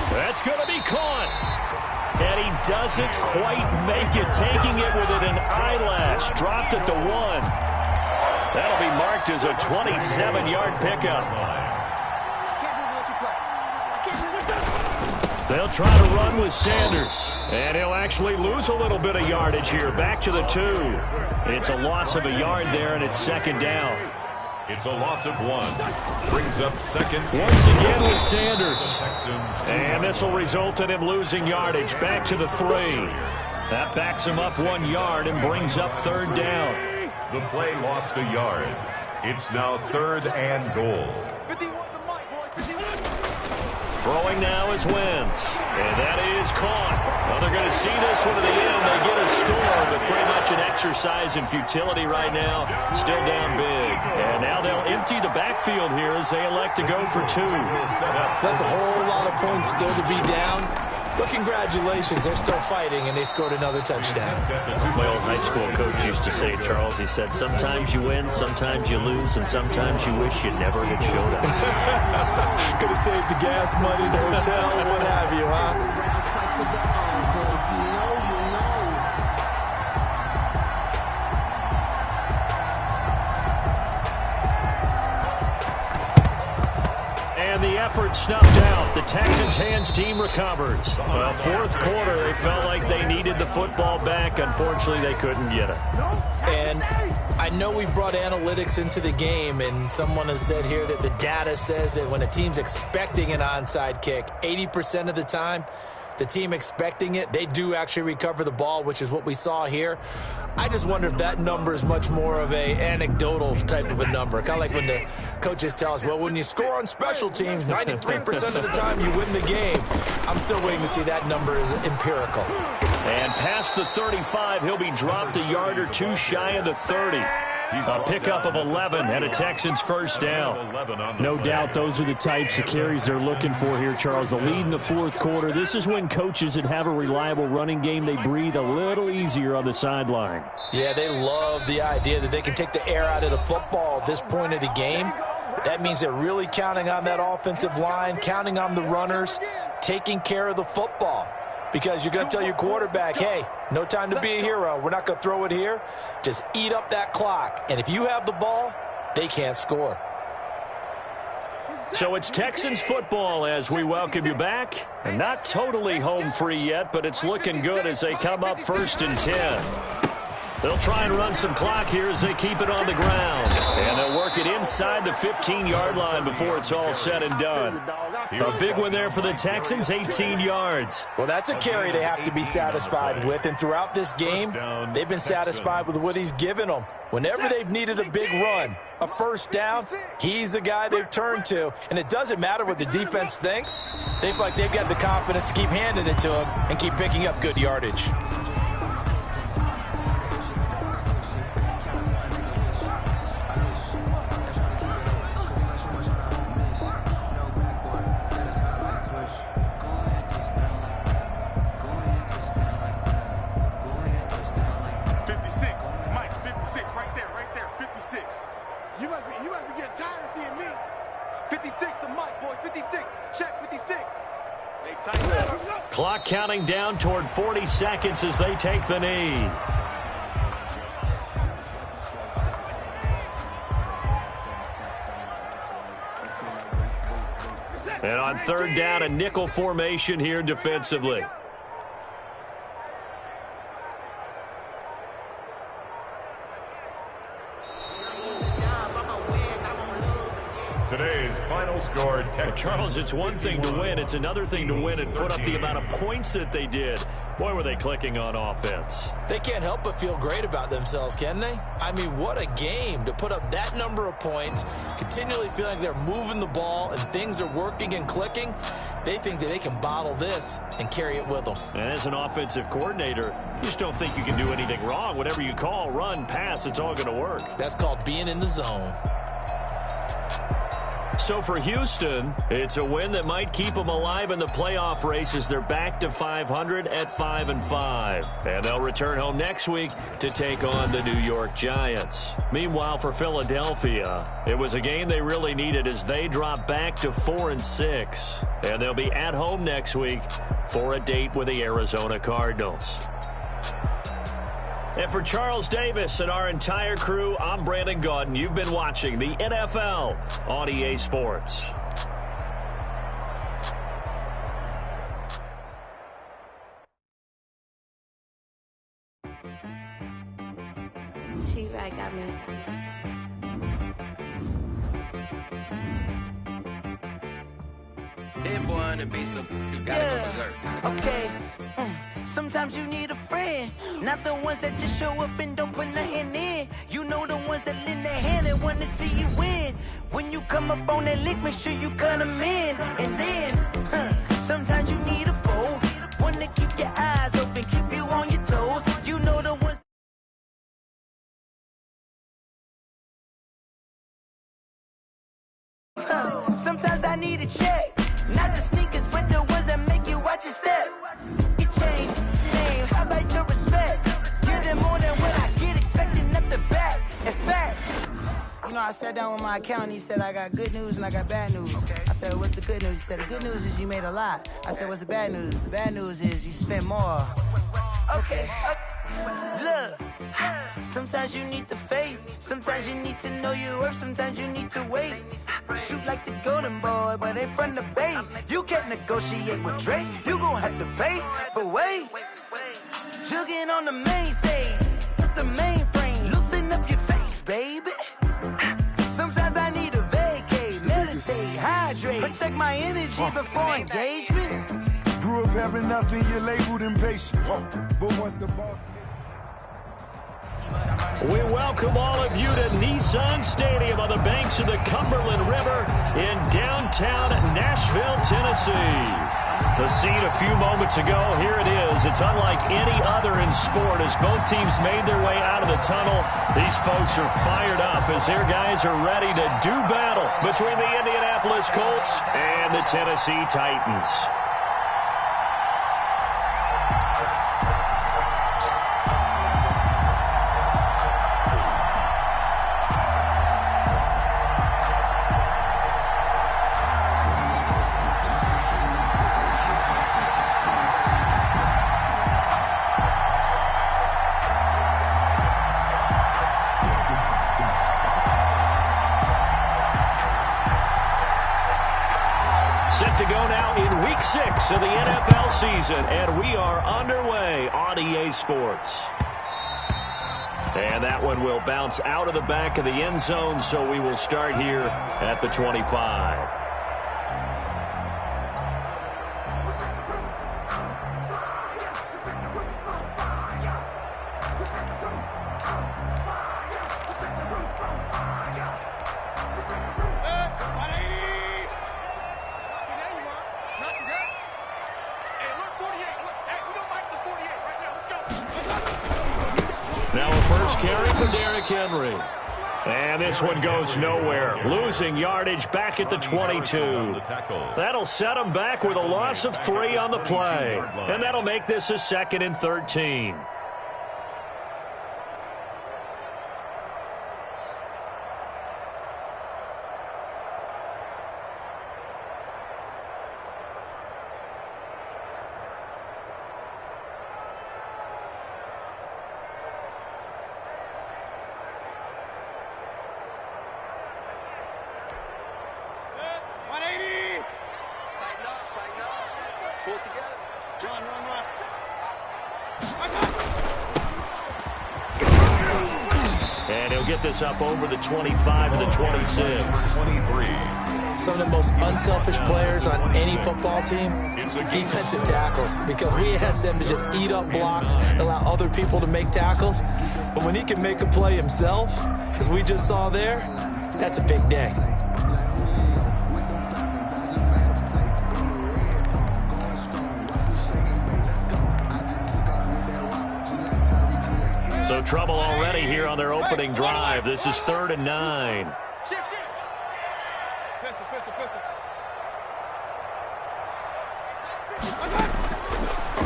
That's going to be caught. And he doesn't quite make it, taking it within an eyelash. Dropped at the 1. That'll be marked as a 27-yard pickup. They'll try to run with Sanders. And he'll actually lose a little bit of yardage here. Back to the 2. It's a loss of a yard there, and it's 2nd down. It's a loss of 1. Brings up 2nd. Once again with Sanders. And this will result in him losing yardage. Back to the 3. That backs him up 1 yard and brings up 3rd down. The play lost a yard. It's now 3rd and goal. Throwing now is Wentz. And that is caught. Well, they're going to see this one to the end. They get a score, but pretty much an exercise in futility right now. Still down big. And now they'll empty the backfield here as they elect to go for 2. That's a whole lot of points still to be down. But congratulations, they're still fighting, and they scored another touchdown. My old high school coach used to say, Charles, he said, sometimes you win, sometimes you lose, and sometimes you wish you never had showed up. Could have saved the gas money, the hotel, what have you, huh? And the effort snuffed out. The Texans' hands team recovers. Well, 4th quarter, they felt like they needed the football back. Unfortunately, they couldn't get it. And I know we brought analytics into the game, and someone has said here that the data says that when a team's expecting an onside kick, 80% of the time, the team expecting it, they do actually recover the ball, which is what we saw here. I just wonder if that number is much more of a anecdotal type of a number. Kind of like when the coaches tell us, well, when you score on special teams, 93% of the time you win the game. I'm still waiting to see that number is empirical. And past the 35, he'll be dropped a yard or 2 shy of the 30. A pickup of 11 and a Texans 1st down. No doubt those are the types of carries they're looking for here, Charles. The lead in the 4th quarter. This is when coaches that have a reliable running game, they breathe a little easier on the sideline. Yeah, they love the idea that they can take the air out of the football at this point of the game. That means they're really counting on that offensive line, counting on the runners, taking care of the football. Because you're going to tell your quarterback, hey, no time to be a hero. We're not going to throw it here. Just eat up that clock. And if you have the ball, they can't score. So it's Texans football as we welcome you back. And not totally home free yet, but it's looking good as they come up 1st and 10. They'll try and run some clock here as they keep it on the ground. And they'll work it inside the 15-yard line before it's all said and done. A big one there for the Texans, 18 yards. Well, that's a carry they have to be satisfied with. And throughout this game, they've been satisfied with what he's given them. Whenever they've needed a big run, a first down, he's the guy they've turned to. And it doesn't matter what the defense thinks. They feel like they've got the confidence to keep handing it to him and keep picking up good yardage. Clock counting down toward 40 seconds as they take the knee. And on third down, a nickel formation here defensively. Today's final score, Charles, it's one thing to win. It's another thing to win and put up the amount of points that they did. Boy, were they clicking on offense. They can't help but feel great about themselves, can they? I mean, what a game to put up that number of points, continually feeling like they're moving the ball and things are working and clicking. They think that they can bottle this and carry it with them. And as an offensive coordinator, you just don't think you can do anything wrong. Whatever you call, run, pass, it's all going to work. That's called being in the zone. So for Houston, it's a win that might keep them alive in the playoff race as they're back to 500 at 5-5. And they'll return home next week to take on the New York Giants. Meanwhile, for Philadelphia, it was a game they really needed as they drop back to 4-6. And they'll be at home next week for a date with the Arizona Cardinals. And for Charles Davis and our entire crew, I'm Brandon Gaudin. You've been watching the NFL on EA Sports. She-Bag got me. That boy on the beat, so you gotta go berserk. Okay. Sometimes you need a friend, not the ones that just show up and don't put nothing in. You know the ones that lend their hand and want to see you win. When you come up on that lick, make sure you cut them in. And then, sometimes you need a foe, one to keep your eyes open, keep you on your toes. You know the ones. Sometimes I need a check, not the sneakers, but the ones that make you watch your step. Change, name, how about your respect? Give them more than what I get, expecting up the back. In fact, you know, I sat down with my accountant. He said, I got good news and I got bad news. Okay. I said, what's the good news? He said, the good news is you made a lot. I said, what's the bad news? The bad news is you spent more. Okay. Look, sometimes you need the faith. Sometimes you need to know your worth. Sometimes you need to wait. Shoot like the golden boy, but ain't from the bay. You can't negotiate with Drake. You gon' have to pay. But wait, jugging on the main stage with the mainframe. Loosen up your face, baby. Sometimes I need a vacate, meditate, hydrate, protect my energy before engagement. Grew up having nothing, you're labeled impatient. But once the boss... We welcome all of you to Nissan Stadium on the banks of the Cumberland River in downtown Nashville, Tennessee. The scene a few moments ago, here it is. It's unlike any other in sport as both teams made their way out of the tunnel. These folks are fired up as their guys are ready to do battle between the Indianapolis Colts and the Tennessee Titans. Set to go now in Week 6 of the NFL season, and we are underway on EA Sports. And that one will bounce out of the back of the end zone, so we will start here at the 25. Henry. And this one goes nowhere. Losing yardage back at the 22. That'll set him back with a loss of 3 on the play. And that'll make this a 2nd and 13. And he'll get this up over the 25 to the 26. 23. Some of the most unselfish players on any football team, defensive tackles, because we ask them to just eat up blocks and allow other people to make tackles. But when he can make a play himself, as we just saw there, that's a big day. So trouble already here on their opening drive. This is 3rd and 9.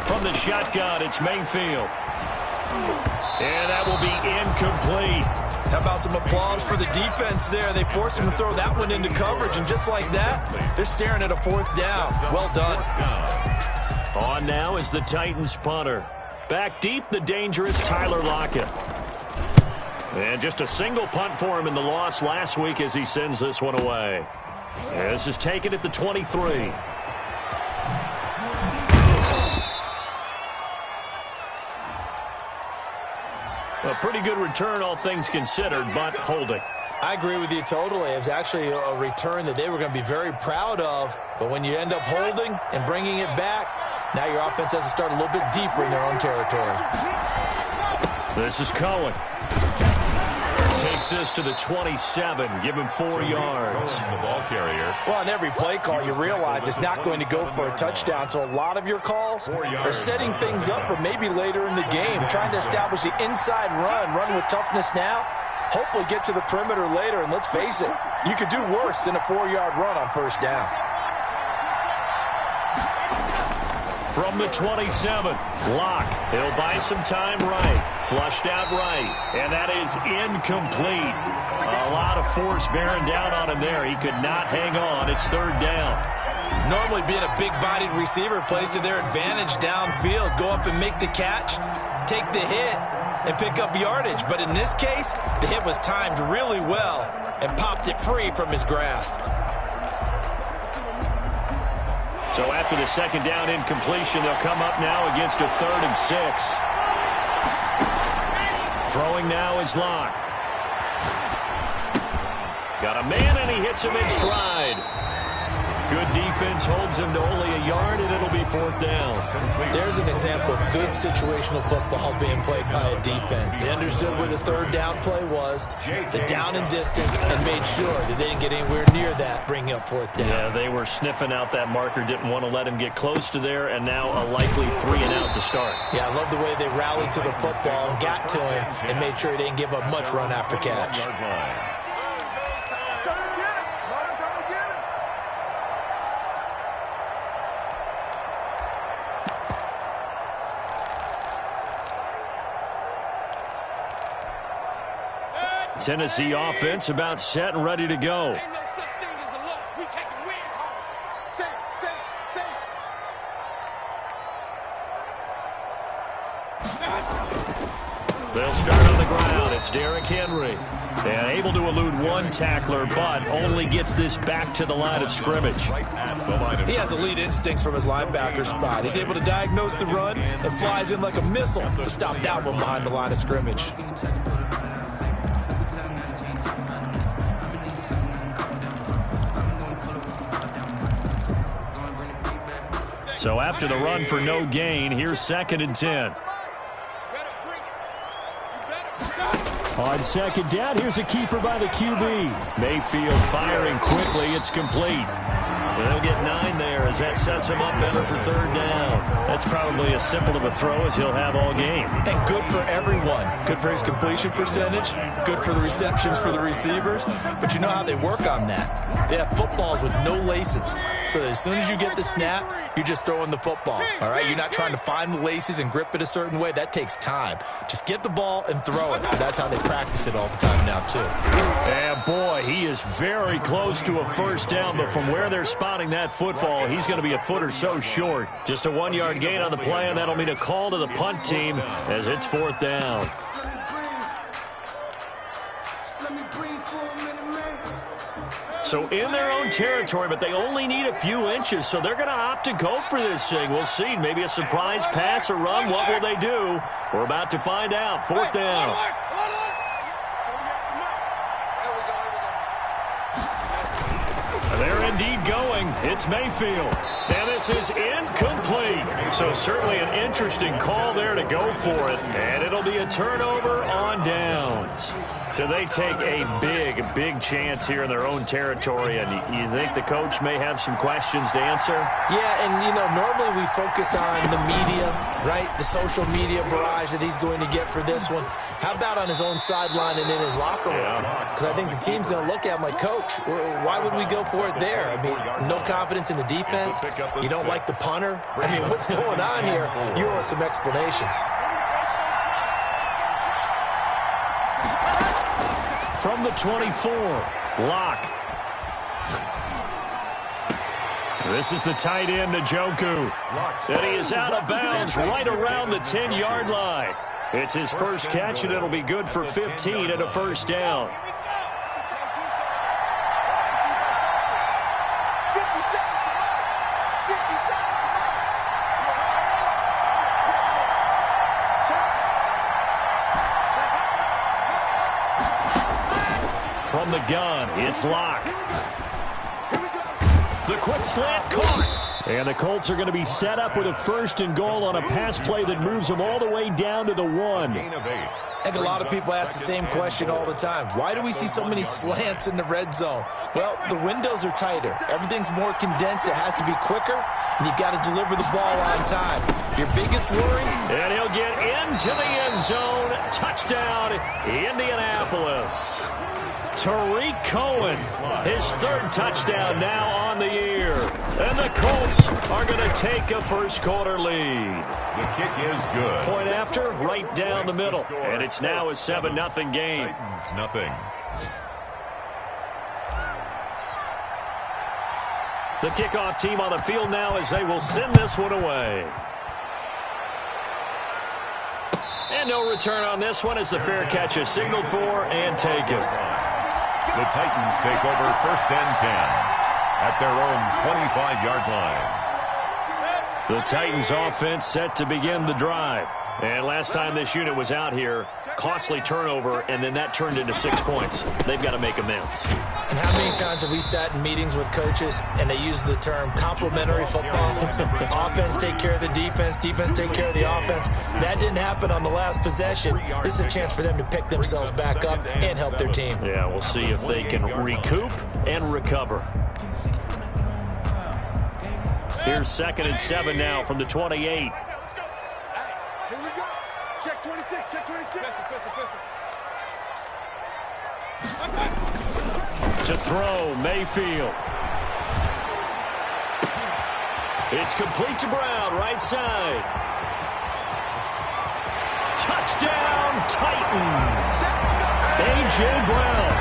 From the shotgun, it's Mayfield. And that will be incomplete. How about some applause for the defense there? They forced him to throw that one into coverage, and just like that, they're staring at a 4th down. Well done. On now is the Titans punter. Back deep, the dangerous Tyler Lockett. And just a single punt for him in the loss last week as he sends this one away. And this is taken at the 23. A pretty good return, all things considered, but holding. I agree with you totally. It was actually a return that they were going to be very proud of. But when you end up holding and bringing it back, now your offense has to start a little bit deeper in their own territory. This is Cohen. Takes this to the 27. Give him 4 yards. The ball carrier. Well, on every play call, you realize it's not going to go for a touchdown. So a lot of your calls are setting things up for maybe later in the game, trying to establish the inside run with toughness now. Hopefully get to the perimeter later, and let's face it, you could do worse than a 4-yard run on 1st down. From the 27, Locke. He'll buy some time right. Flushed out right. And that is incomplete. A lot of force bearing down on him there. He could not hang on. It's 3rd down. Normally being a big-bodied receiver plays to their advantage downfield. Go up and make the catch, take the hit, and pick up yardage. But in this case, the hit was timed really well and popped it free from his grasp. So after the 2nd down incompletion, they'll come up now against a 3rd and 6. Throwing now is Locke. Got a man, and he hits him in stride. Good defense holds him to only a yard, and it'll be 4th down. There's an example of good situational football being played by a defense. They understood where the 3rd down play was, the down and distance, and made sure that they didn't get anywhere near that, bringing up 4th down. Yeah, they were sniffing out that marker, didn't want to let him get close to there, and now a likely 3 and out to start. Yeah, I love the way they rallied to the football and got to him and made sure he didn't give up much run after catch. Tennessee offense about set and ready to go. They'll start on the ground. It's Derrick Henry. And able to elude one tackler, but only gets this back to the line of scrimmage. He has elite instincts from his linebacker spot. He's able to diagnose the run and flies in like a missile to stop that one behind the line of scrimmage. So after the run for no gain, here's 2nd and 10. On 2nd down, here's a keeper by the QB. Mayfield firing quickly. It's complete. They'll get 9 there as that sets him up better for 3rd down. That's probably as simple of a throw as he'll have all game. And good for everyone. Good for his completion percentage. Good for the receptions for the receivers. But you know how they work on that. They have footballs with no laces. So that as soon as you get the snap, you're just throwing the football. All right? You're not trying to find the laces and grip it a certain way. That takes time. Just get the ball and throw it. So that's how they practice it all the time now, too. And boy, he is very close to a 1st down, but from where they're spotting that football, he's going to be a foot or so short. Just a 1-yard gain on the play, and that'll mean a call to the punt team as it's 4th down. So in their own territory, but they only need a few inches, so they're going to opt to go for this thing. We'll see. Maybe a surprise pass or run. What will they do? We're about to find out. 4th down. They're indeed going. It's Mayfield. And this is incomplete. So certainly an interesting call there to go for it. And it'll be a turnover on downs. So they take a big chance here in their own territory. And you think the coach may have some questions to answer? Yeah, and, you know, normally we focus on the media, right? The social media barrage that he's going to get for this one. How about on his own sideline and in his locker room? Because I think the team's going to look at him like, Coach, why would we go for it there? I mean, no confidence in the defense. You don't like the punter. I mean, what's going on here? You owe us some explanations. From the 24, Locke. This is the tight end, Njoku. And he is out of bounds right around the 10-yard line. It's his first catch, and it'll be good for 15 and a 1st down. From the gun, it's Locke. The quick slant caught. And the Colts are going to be set up with a 1st and goal on a pass play that moves them all the way down to the 1. I think a lot of people ask the same question all the time. Why do we see so many slants in the red zone? Well, the windows are tighter. Everything's more condensed. It has to be quicker, and you've got to deliver the ball on time. Your biggest worry? And he'll get into the end zone. Touchdown, Indianapolis. Tariq Cohen, his 3rd touchdown now on the year. And the Colts are going to take a first-quarter lead. The kick is good. Point after, right down the middle. And it's now a 7-0 game. Titans, nothing. The kickoff team on the field now as they will send this one away. And no return on this one as the fair catch is signaled for and taken. The Titans take over 1st and 10 at their own 25-yard line. The Titans offense set to begin the drive. And last time this unit was out here, costly turnover, and then that turned into 6 points. They've got to make amends. And how many times have we sat in meetings with coaches and they use the term complementary football? Offense take care of the defense, defense take care of the offense. That didn't happen on the last possession. This is a chance for them to pick themselves back up and help their team. Yeah, we'll see if they can recoup and recover. Here's 2nd and 7 now from the 28. Here we go. Check 26, check 26. To throw, Mayfield. It's complete to Brown, right side. Touchdown, Titans. A.J. Brown,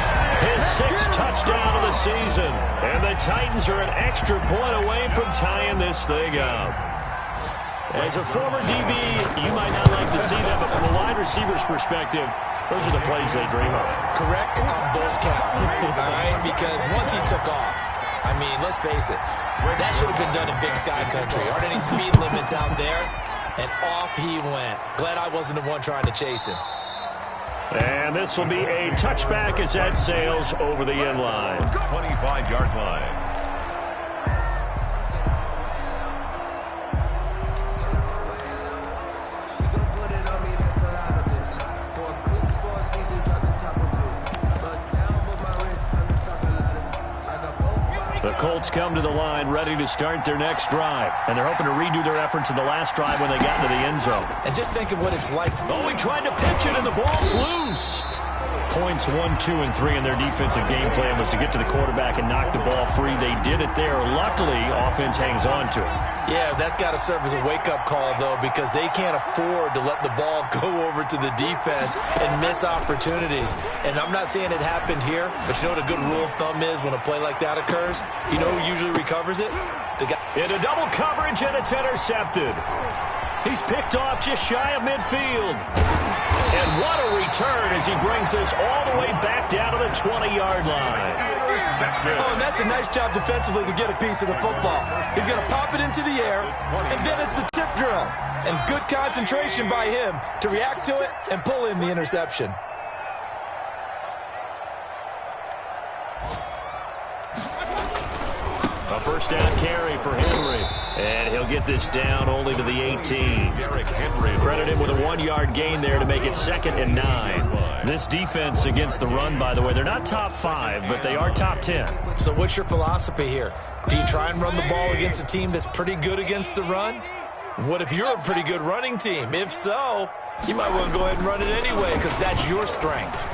his 6th touchdown of the season. And the Titans are an extra point away from tying this thing up. As a former DB, you might not like to see that, but from a wide receiver receiver's perspective, those are the plays they dream of. Correct on both counts, all right? Because once he took off, I mean, let's face it, that should have been done in Big Sky Country. Aren't any speed limits out there? And off he went. Glad I wasn't the one trying to chase him. And this will be a touchback as that sails over the end line. 25-yard line. The Colts come to the line ready to start their next drive. And they're hoping to redo their efforts in the last drive when they got into the end zone. And just think of what it's like. Oh, he tried to pitch it, and the ball's loose. Points 1, 2, and 3 in their defensive game plan was to get to the quarterback and knock the ball free. They did it there. Luckily, offense hangs on to it. Yeah, that's got to serve as a wake-up call, though, because they can't afford to let the ball go over to the defense and miss opportunities. And I'm not saying it happened here, but you know what a good rule of thumb is when a play like that occurs? You know who usually recovers it? The guy. Into double coverage, and it's intercepted. He's picked off just shy of midfield. And what a return as he brings this all the way back down to the 20-yard line. Oh, and that's a nice job defensively to get a piece of the football. He's going to pop it into the air, and then it's the tip drill. And good concentration by him to react to it and pull in the interception. A first down carry for Henry. And he'll get this down only to the 18. Credit him with a 1-yard gain there to make it 2nd and 9. This defense against the run, by the way, they're not top 5, but they are top 10. So what's your philosophy here? Do you try and run the ball against a team that's pretty good against the run? What if you're a pretty good running team? If so, you might want to go ahead and run it anyway because that's your strength.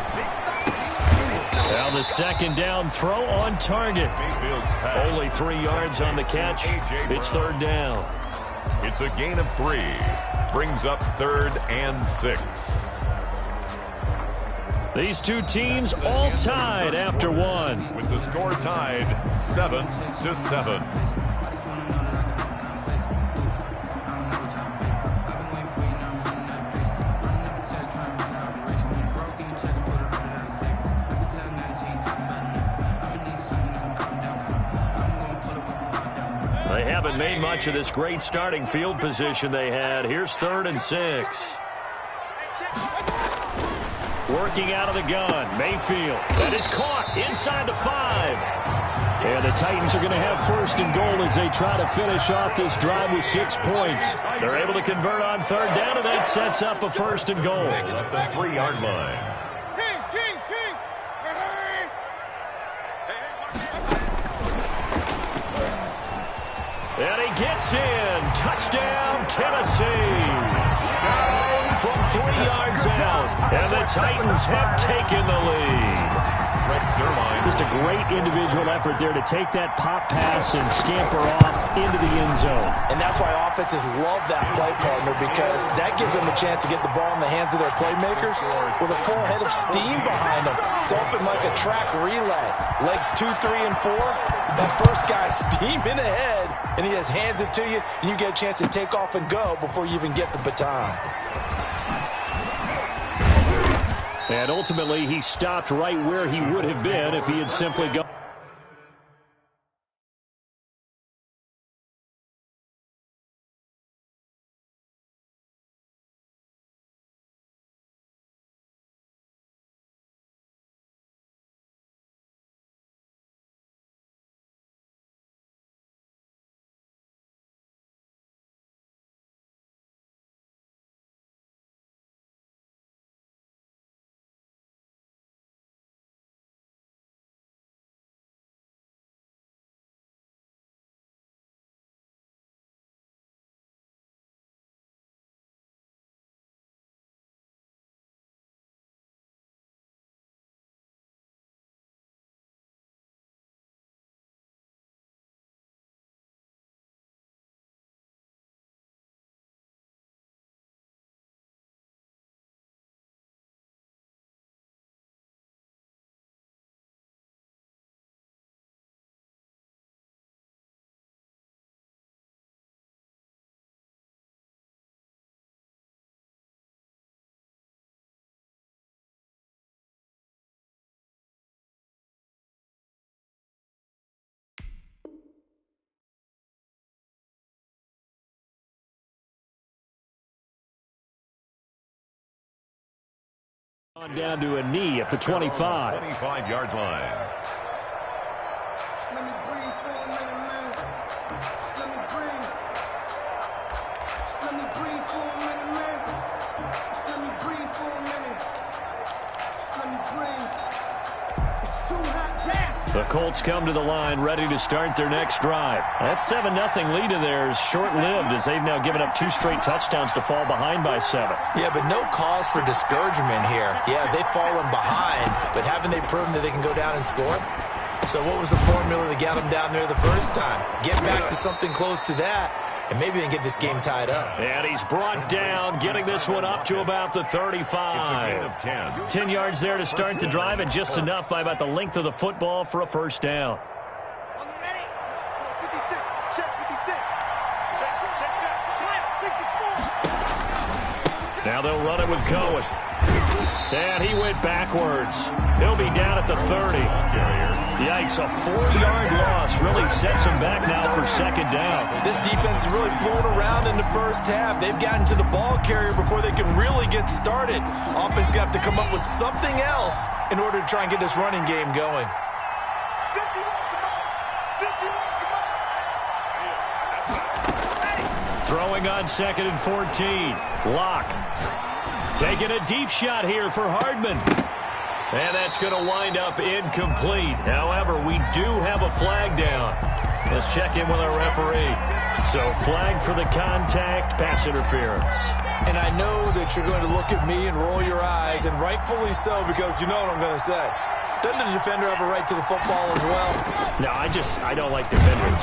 Now the second down throw on target. Only 3 yards on the catch. It's 3rd down. It's a gain of 3. Brings up 3rd and 6. These two teams all tied after 1. With the score tied 7-7. They haven't made much of this great starting field position they had. Here's 3rd and 6. Working out of the gun. Mayfield. That is caught inside the 5. And the Titans are going to have 1st and goal as they try to finish off this drive with 6 points. They're able to convert on 3rd down, and that sets up a 1st and goal. At the 3-yard line. And he gets in. Touchdown, Tennessee. From 3 yards out. And the Titans have taken the lead. Just a great individual effort there to take that pop pass and scamper off into the end zone. And that's why offenses love that play partner, because that gives them a chance to get the ball in the hands of their playmakers with a full head of steam behind them. It's open like a track relay. Legs 2, 3, and 4. That first guy's steaming ahead, and he just hands it to you, and you get a chance to take off and go before you even get the baton. And ultimately, he stopped right where he would have been if he had simply gone. On down to a knee at the 25. 25-yard line. Let me breathe for a minute, man. Let me breathe. Let me breathe for a minute, man. Let me breathe for a minute. Let me breathe. It's too hot, Jack. The Colts come to the line ready to start their next drive. That 7-0 lead of theirs short-lived as they've now given up 2 straight touchdowns to fall behind by 7. Yeah, but no cause for discouragement here. Yeah, they've fallen behind, but haven't they proven that they can go down and score? So what was the formula that got them down there the first time? Get back to something close to that, and maybe they can get this game tied up. And he's brought down, getting this one up to about the 35. It's a gain of 10. 10 yards there to start the drive, and just enough by about the length of the football for a first down. On the ready? 56. Check 56. Check 64. Now they'll run it with Cohen. And he went backwards. He'll be down at the 30. Yikes, a 4-yard loss really sets him back now for second down. This defense is really flown around in the first half. They've gotten to the ball carrier before they can really get started. Offense going to have to come up with something else in order to try and get this running game going. 51, 51. Throwing on 2nd and 14. Locke. Taking a deep shot here for Hardman. And that's going to wind up incomplete. However, we do have a flag down. Let's check in with our referee. So, flag for the contact, pass interference. And I know that you're going to look at me and roll your eyes, and rightfully so, because you know what I'm going to say. Doesn't the defender have a right to the football as well? No, I don't like defenders.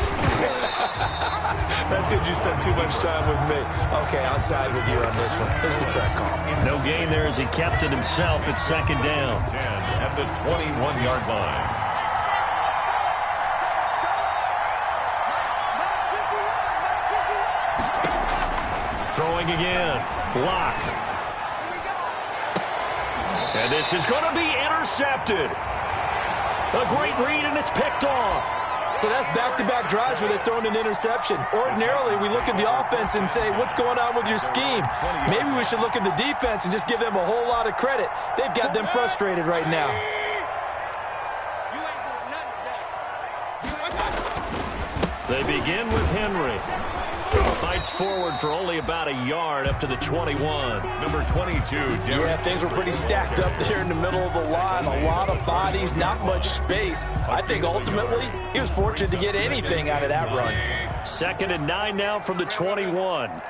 That's because you spent too much time with me. Okay, I'll side with you on this one. This is the correct call. No gain there as he kept it himself at second down. 10 at the 21-yard line. Throwing again. Locke. And this is going to be intercepted. A great read, and it's picked off. So that's back-to-back drives where they're throwing an interception. Ordinarily, we look at the offense and say, what's going on with your scheme? Maybe we should look at the defense and just give them a whole lot of credit. They've got them frustrated right now. They begin with Henry. Fights forward for only about a yard up to the 21. Number 22, Derek. Yeah, things were pretty stacked up there in the middle of the line. A lot of bodies, not much space. I think ultimately he was fortunate to get anything out of that run. 2nd and 9 now from the 21.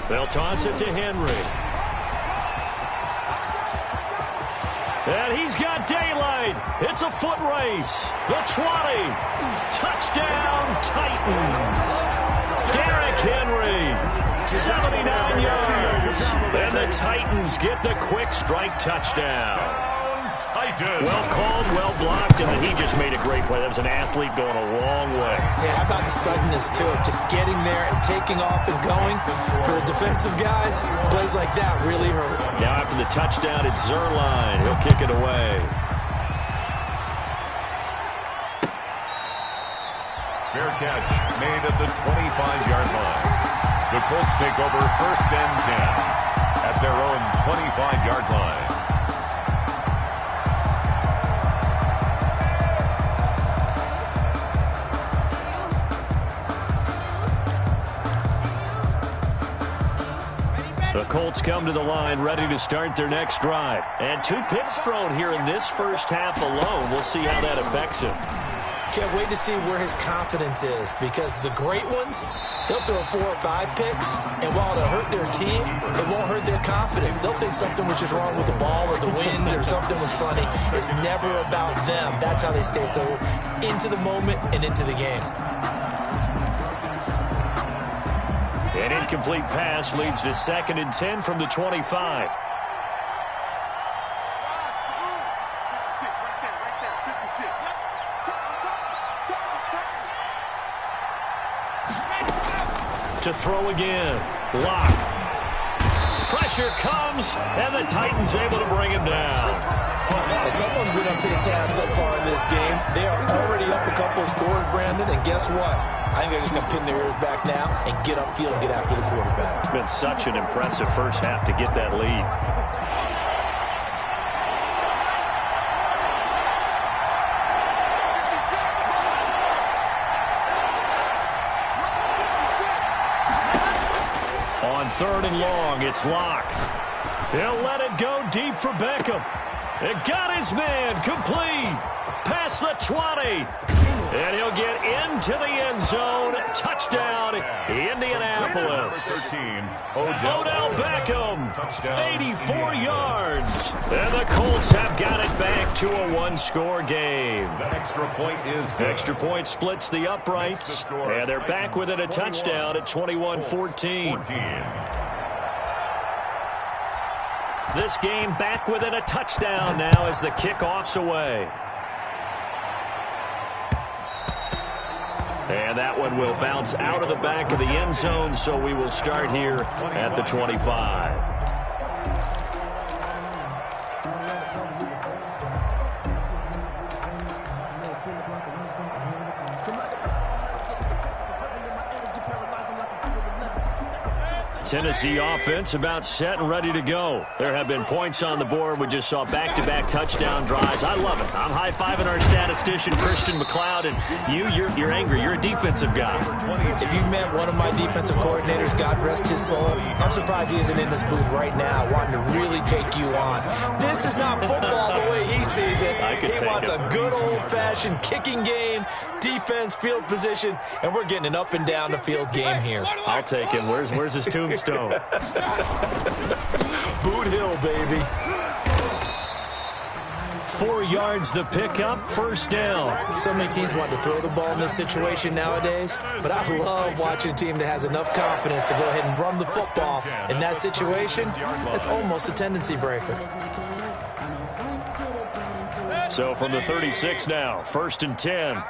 They'll toss it to Henry. And he's got daylight. It's a foot race. The 20. Touchdown, Titans. Derrick Henry, 79 yards. And the Titans get the quick strike touchdown. Well called, well blocked, and then he just made a great play. That was an athlete going a long way. Yeah, how about the suddenness to it? Just getting there and taking off and going. For the defensive guys, plays like that really hurt. Now after the touchdown, it's Zerline. He'll kick it away. Fair catch made at the 25-yard line. The Colts take over 1st and 10 at their own 25-yard line. The Colts come to the line ready to start their next drive. And 2 picks thrown here in this first half alone. We'll see how that affects him. Can't wait to see where his confidence is, because the great ones, they'll throw 4 or 5 picks, and while it'll hurt their team, it won't hurt their confidence. They'll think something was just wrong with the ball or the wind or something was funny. It's never about them. That's how they stay so into the moment and into the game. An incomplete pass leads to 2nd and 10 from the 25. To throw again. Locke. Pressure comes, and the Titans able to bring him down. Well, someone's been up to the task so far in this game. They are already up a couple of scores, Brandon, and guess what? I think they're just going to pin their ears back now and get upfield and get after the quarterback. It's been such an impressive first half to get that lead. On 3rd and long, it's Locke. He'll let it go deep for Beckham. It got his man complete. Past the 20. And he'll get into the end zone. Touchdown, Indianapolis. 13, Odell Beckham, 84 yards. And the Colts have got it back to a one-score game. That extra point is good. Extra point splits the uprights. And they're back within a touchdown at 21-14. This game back within a touchdown now as the kickoff's away. And that one will bounce out of the back of the end zone, so we will start here at the 25. Tennessee offense about set and ready to go. There have been points on the board. We just saw back-to-back touchdown drives. I love it. I'm high-fiving our statistician, Christian McLeod, and you're angry. You're a defensive guy. If you met one of my defensive coordinators, God rest his soul, I'm surprised he isn't in this booth right now wanting to really take you on. This is not football the way he sees it. He wants a good old-fashioned kicking game, defense, field position, and we're getting an up-and-down-the-field game here. I'll take him. Where's his tombstone? Boot Hill, baby. 4 yards the pickup, first down. So many teams want to throw the ball in this situation nowadays, but I love watching a team that has enough confidence to go ahead and run the football. In that situation, it's almost a tendency breaker. So from the 36 now, 1st and 10.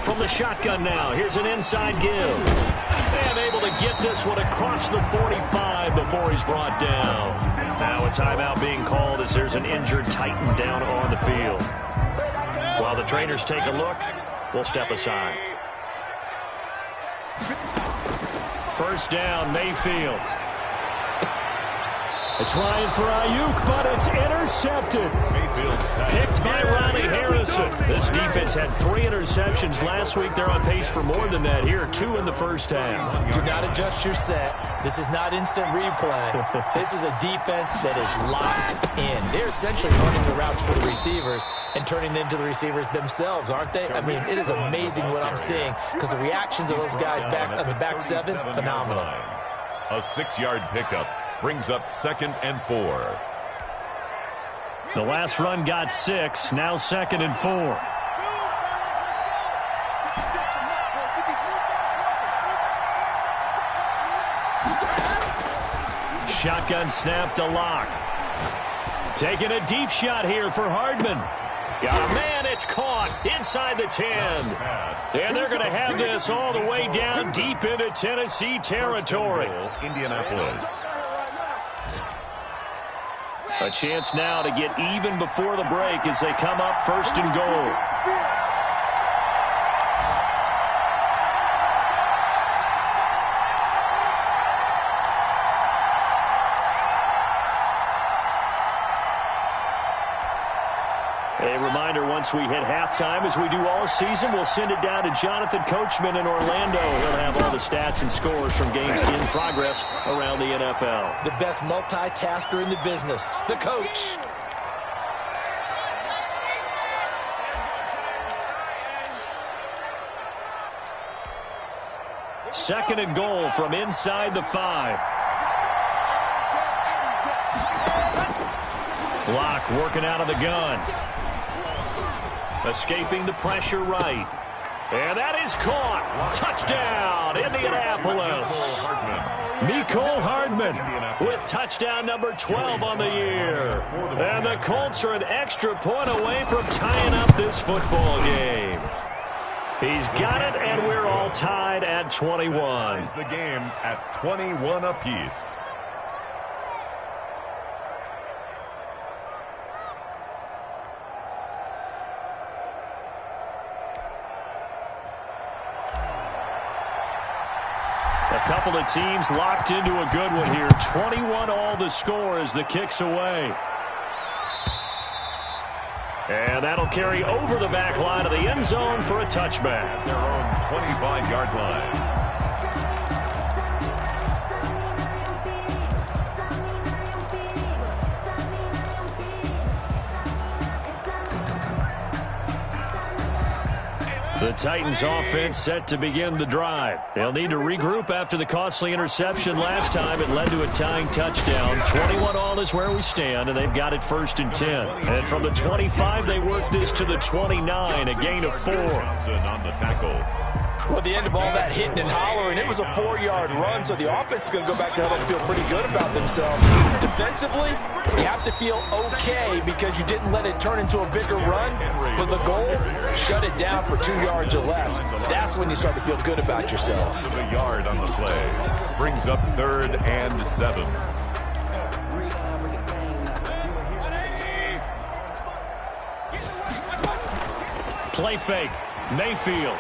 From the shotgun now, here's an inside give. And able to get this one across the 45 before he's brought down. Now a timeout being called as there's an injured Titan down on the field. While the trainers take a look, we'll step aside. First down, Mayfield. A trying for Ayuk, but it's intercepted. Picked by Riley Harrison. This defense had 3 interceptions last week. They're on pace for more than that here. 2 in the first half. Do not adjust your set. This is not instant replay. This is a defense that is locked in. They're essentially running the routes for the receivers and turning into the receivers themselves, aren't they? I mean, it is amazing what I'm seeing because the reactions of those guys back on the back 7, phenomenal. A 6-yard pickup brings up 2nd and 4. The last run got 6, now 2nd and 4. Shotgun snap to Locke. Taking a deep shot here for Hardman. Got a man, it's caught inside the 10. And they're going to have this all the way down deep into Tennessee territory. Indianapolis. A chance now to get even before the break as they come up 1st and goal. A reminder, once we hit halftime, as we do all season, we'll send it down to Jonathan Coachman in Orlando. He'll have all the stats and scores from games in progress around the NFL. The best multitasker in the business, the coach. Second and goal from inside the 5. Locke working out of the gun. Escaping the pressure right. And that is caught. Touchdown, Indianapolis. Mecole Hardman with touchdown number 12 on the year. And the Colts are an extra point away from tying up this football game. He's got it, and we're all tied at 21. Ties the game at 21 apiece. A couple of teams locked into a good one here. 21 all the score as the kick's away. And that'll carry over the back line of the end zone for a touchback. Their own 25-yard line. The Titans offense set to begin the drive. They'll need to regroup after the costly interception last time. It led to a tying touchdown. 21 all is where we stand, and they've got it 1st and 10. And from the 25, they work this to the 29, a gain of 4. Johnson on the tackle. Well, the end of all that hitting and hollering, it was a 4-yard run, so the offense is going to go back to home and feel pretty good about themselves. Defensively, you have to feel okay because you didn't let it turn into a bigger run, but the goal, shut it down for 2 yards or less. That's when you start to feel good about yourselves. A yard on the play. Brings up 3rd and 7. Play fake. Mayfield.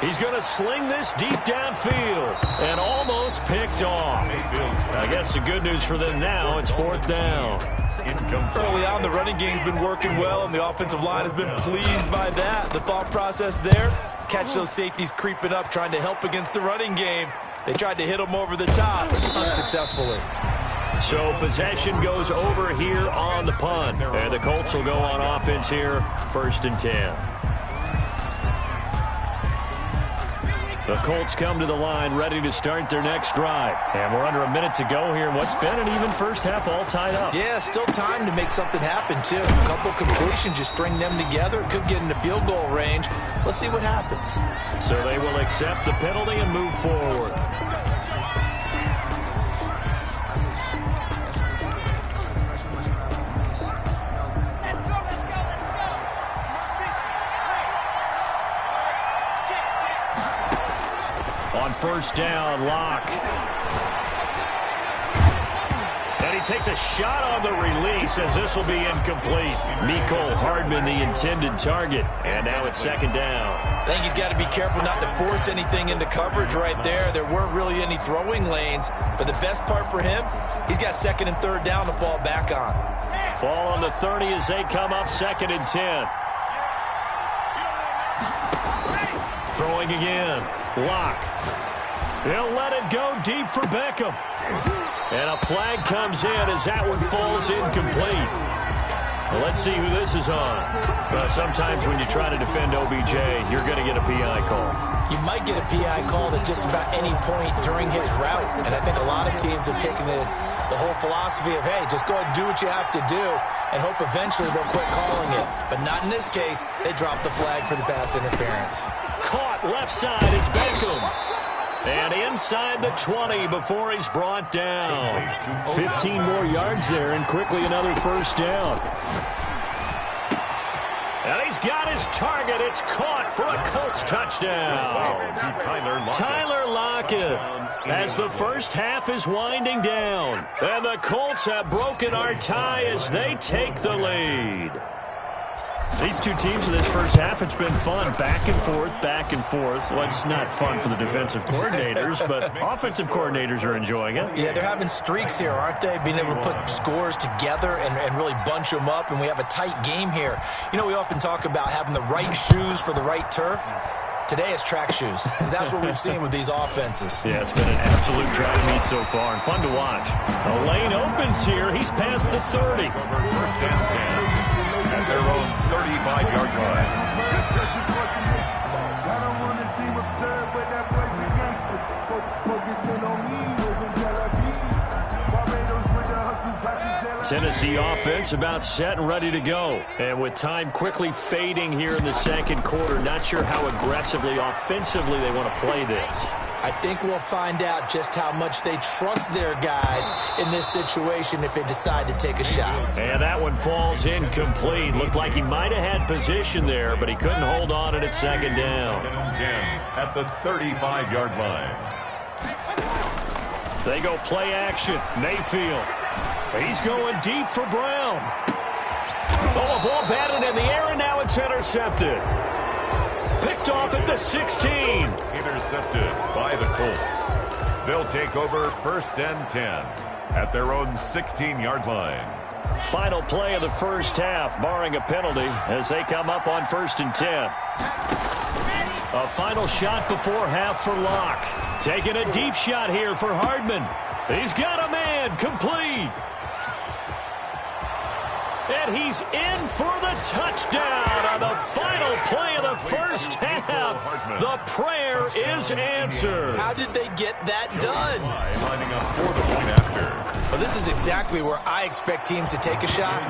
He's going to sling this deep downfield and almost picked off. I guess the good news for them now, it's 4th down. Early on, the running game's been working well, and the offensive line has been pleased by that. The thought process there, catch those safeties creeping up, trying to help against the running game. They tried to hit them over the top, unsuccessfully. So possession goes over here on the punt, and the Colts will go on offense here, 1st and 10. The Colts come to the line ready to start their next drive. And we're under a minute to go here in what's been an even first half all tied up. Yeah, still time to make something happen, too. A couple completions, just string them together. Could get into field goal range. Let's see what happens. So they will accept the penalty and move forward. On 1st down, Locke. And he takes a shot on the release as this will be incomplete. Mecole Hardman, the intended target. And now it's 2nd down. I think he's got to be careful not to force anything into coverage right there. There weren't really any throwing lanes. But the best part for him, he's got 2nd and 3rd down to fall back on. Ball on the 30 as they come up 2nd and 10. Throwing again. Locke. He'll let it go deep for Beckham. And a flag comes in as that one falls incomplete. Well, let's see who this is on. Sometimes when you try to defend OBJ, you're going to get a PI call. You might get a PI call at just about any point during his route. And I think a lot of teams have taken the whole philosophy of, hey, just go ahead and do what you have to do and hope eventually they'll quit calling it. But not in this case. They dropped the flag for the pass interference. Caught left side. It's Beckham. And inside the 20 before he's brought down. 15 more yards there and quickly another 1st down. And he's got his target. It's caught for a Colts touchdown. Tyler Lockett as the first half is winding down. And the Colts have broken our tie as they take the lead. These two teams in this first half, it's been fun. Back and forth, back and forth. Well, it's not fun for the defensive coordinators, but offensive coordinators are enjoying it. Yeah, they're having streaks here, aren't they? Being able to put scores together and really bunch them up, and we have a tight game here. You know, we often talk about having the right shoes for the right turf. Today it's track shoes. That's what we've seen with these offenses. Yeah, it's been an absolute track meet so far and fun to watch. A lane opens here. He's past the 30. 1st and 10. At their own 35-yard line. Tennessee offense about set and ready to go. And with time quickly fading here in the 2nd quarter, not sure how aggressively, offensively they want to play this. I think we'll find out just how much they trust their guys in this situation if they decide to take a shot. And that one falls incomplete. Looked like he might have had position there, but he couldn't hold on at second down. 10 at the 35-yard line. They go play action. Mayfield. He's going deep for Brown. Oh, a ball batted in the air, and now it's intercepted. Picked off at the 16. Intercepted by the Colts. They'll take over 1st and 10 at their own 16-yard line. Final play of the first half, barring a penalty, as they come up on 1st and 10. A final shot before half for Locke. Taking a deep shot here for Hardman. He's got a man, complete. And he's in for the touchdown on the final play of the first half. The prayer is answered. How did they get that done? Lining up for the point after. Well, this is exactly where I expect teams to take a shot.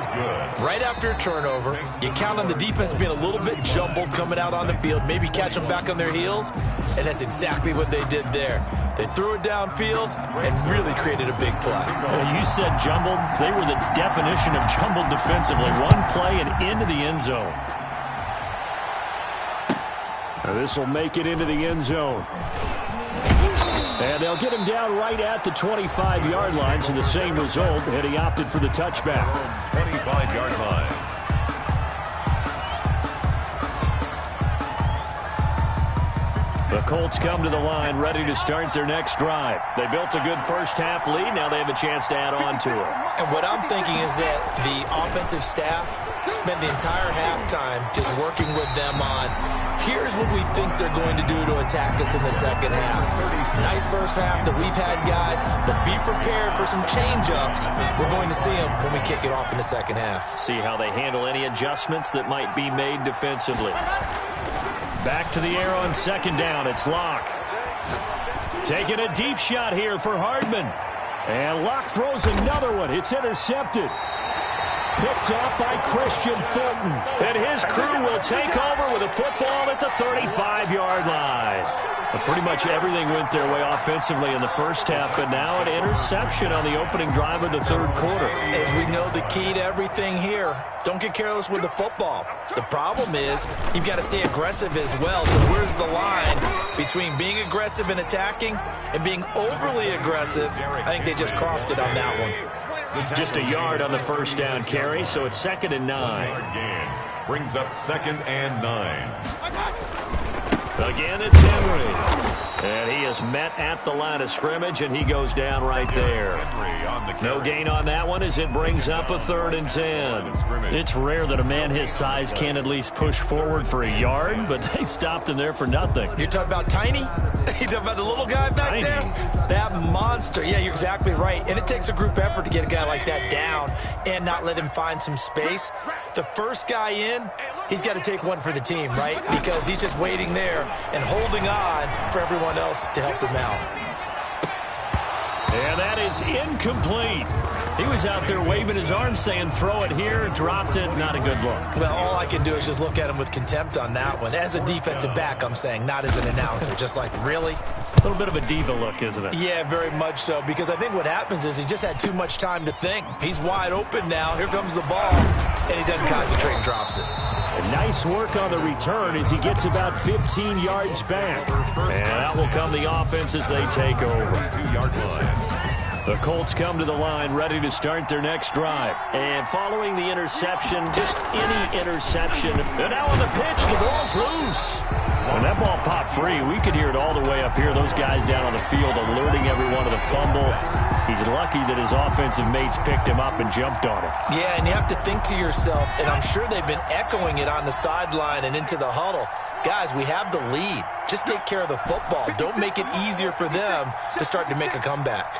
Right after a turnover, you count on the defense being a little bit jumbled coming out on the field, maybe catch them back on their heels, and that's exactly what they did there. They threw it downfield and really created a big play. Well, you said jumbled. They were the definition of jumbled defensively. One play and into the end zone. Now this will make it into the end zone. And they'll get him down right at the 25-yard line, so the same result, and he opted for the touchback. 25-yard line. The Colts come to the line ready to start their next drive. They built a good first half lead. Now they have a chance to add on to it. And what I'm thinking is that the offensive staff spent the entire halftime just working with them on, here's what we think they're going to do to attack us in the second half. Nice first half that we've had, guys, but be prepared for some change-ups. We're going to see them when we kick it off in the second half. See how they handle any adjustments that might be made defensively. Back to the air on second down. It's Locke. Taking a deep shot here for Hardman. And Locke throws another one. It's intercepted. Picked up by Christian Fulton. And his crew will take over with a football at the 35-yard line. But pretty much everything went their way offensively in the first half, but now an interception on the opening drive of the third quarter. As we know, the key to everything here, don't get careless with the football. The problem is you've got to stay aggressive as well. So where's the line between being aggressive and attacking and being overly aggressive? I think they just crossed it on that one. Just a yard on the first down carry, so it's 2nd and 9. Brings up 2nd and 9. Again, it's Henry. And he is met at the line of scrimmage, and he goes down right there. No gain on that one as it brings up a 3rd and 10. It's rare that a man his size can at least push forward for a yard, but they stopped him there for nothing. You're talking about Tiny? You're talking about the little guy back there? That monster. Yeah, you're exactly right. And it takes a group effort to get a guy like that down and not let him find some space. The first guy in, he's got to take one for the team, right? Because he's just waiting there and holding on for everyone else to help him out. And that is incomplete. He was out there waving his arms saying, throw it here, dropped it, not a good look. Well, all I can do is just look at him with contempt on that one. As a defensive back, I'm saying, not as an announcer. Just like, really? A little bit of a diva look, isn't it? Yeah, very much so, because I think what happens is he just had too much time to think. He's wide open now. Here comes the ball, and he doesn't concentrate and drops it. And nice work on the return as he gets about 15 yards back. And out will come the offense as they take over. 2-yard line. The Colts come to the line ready to start their next drive. And following the interception, just any interception. And now on the pitch, the ball's loose. When that ball popped free, we could hear it all the way up here. Those guys down on the field alerting everyone of the fumble. He's lucky that his offensive mates picked him up and jumped on him. Yeah, and you have to think to yourself, and I'm sure they've been echoing it on the sideline and into the huddle. Guys, we have the lead. Just take care of the football. Don't make it easier for them to start to make a comeback.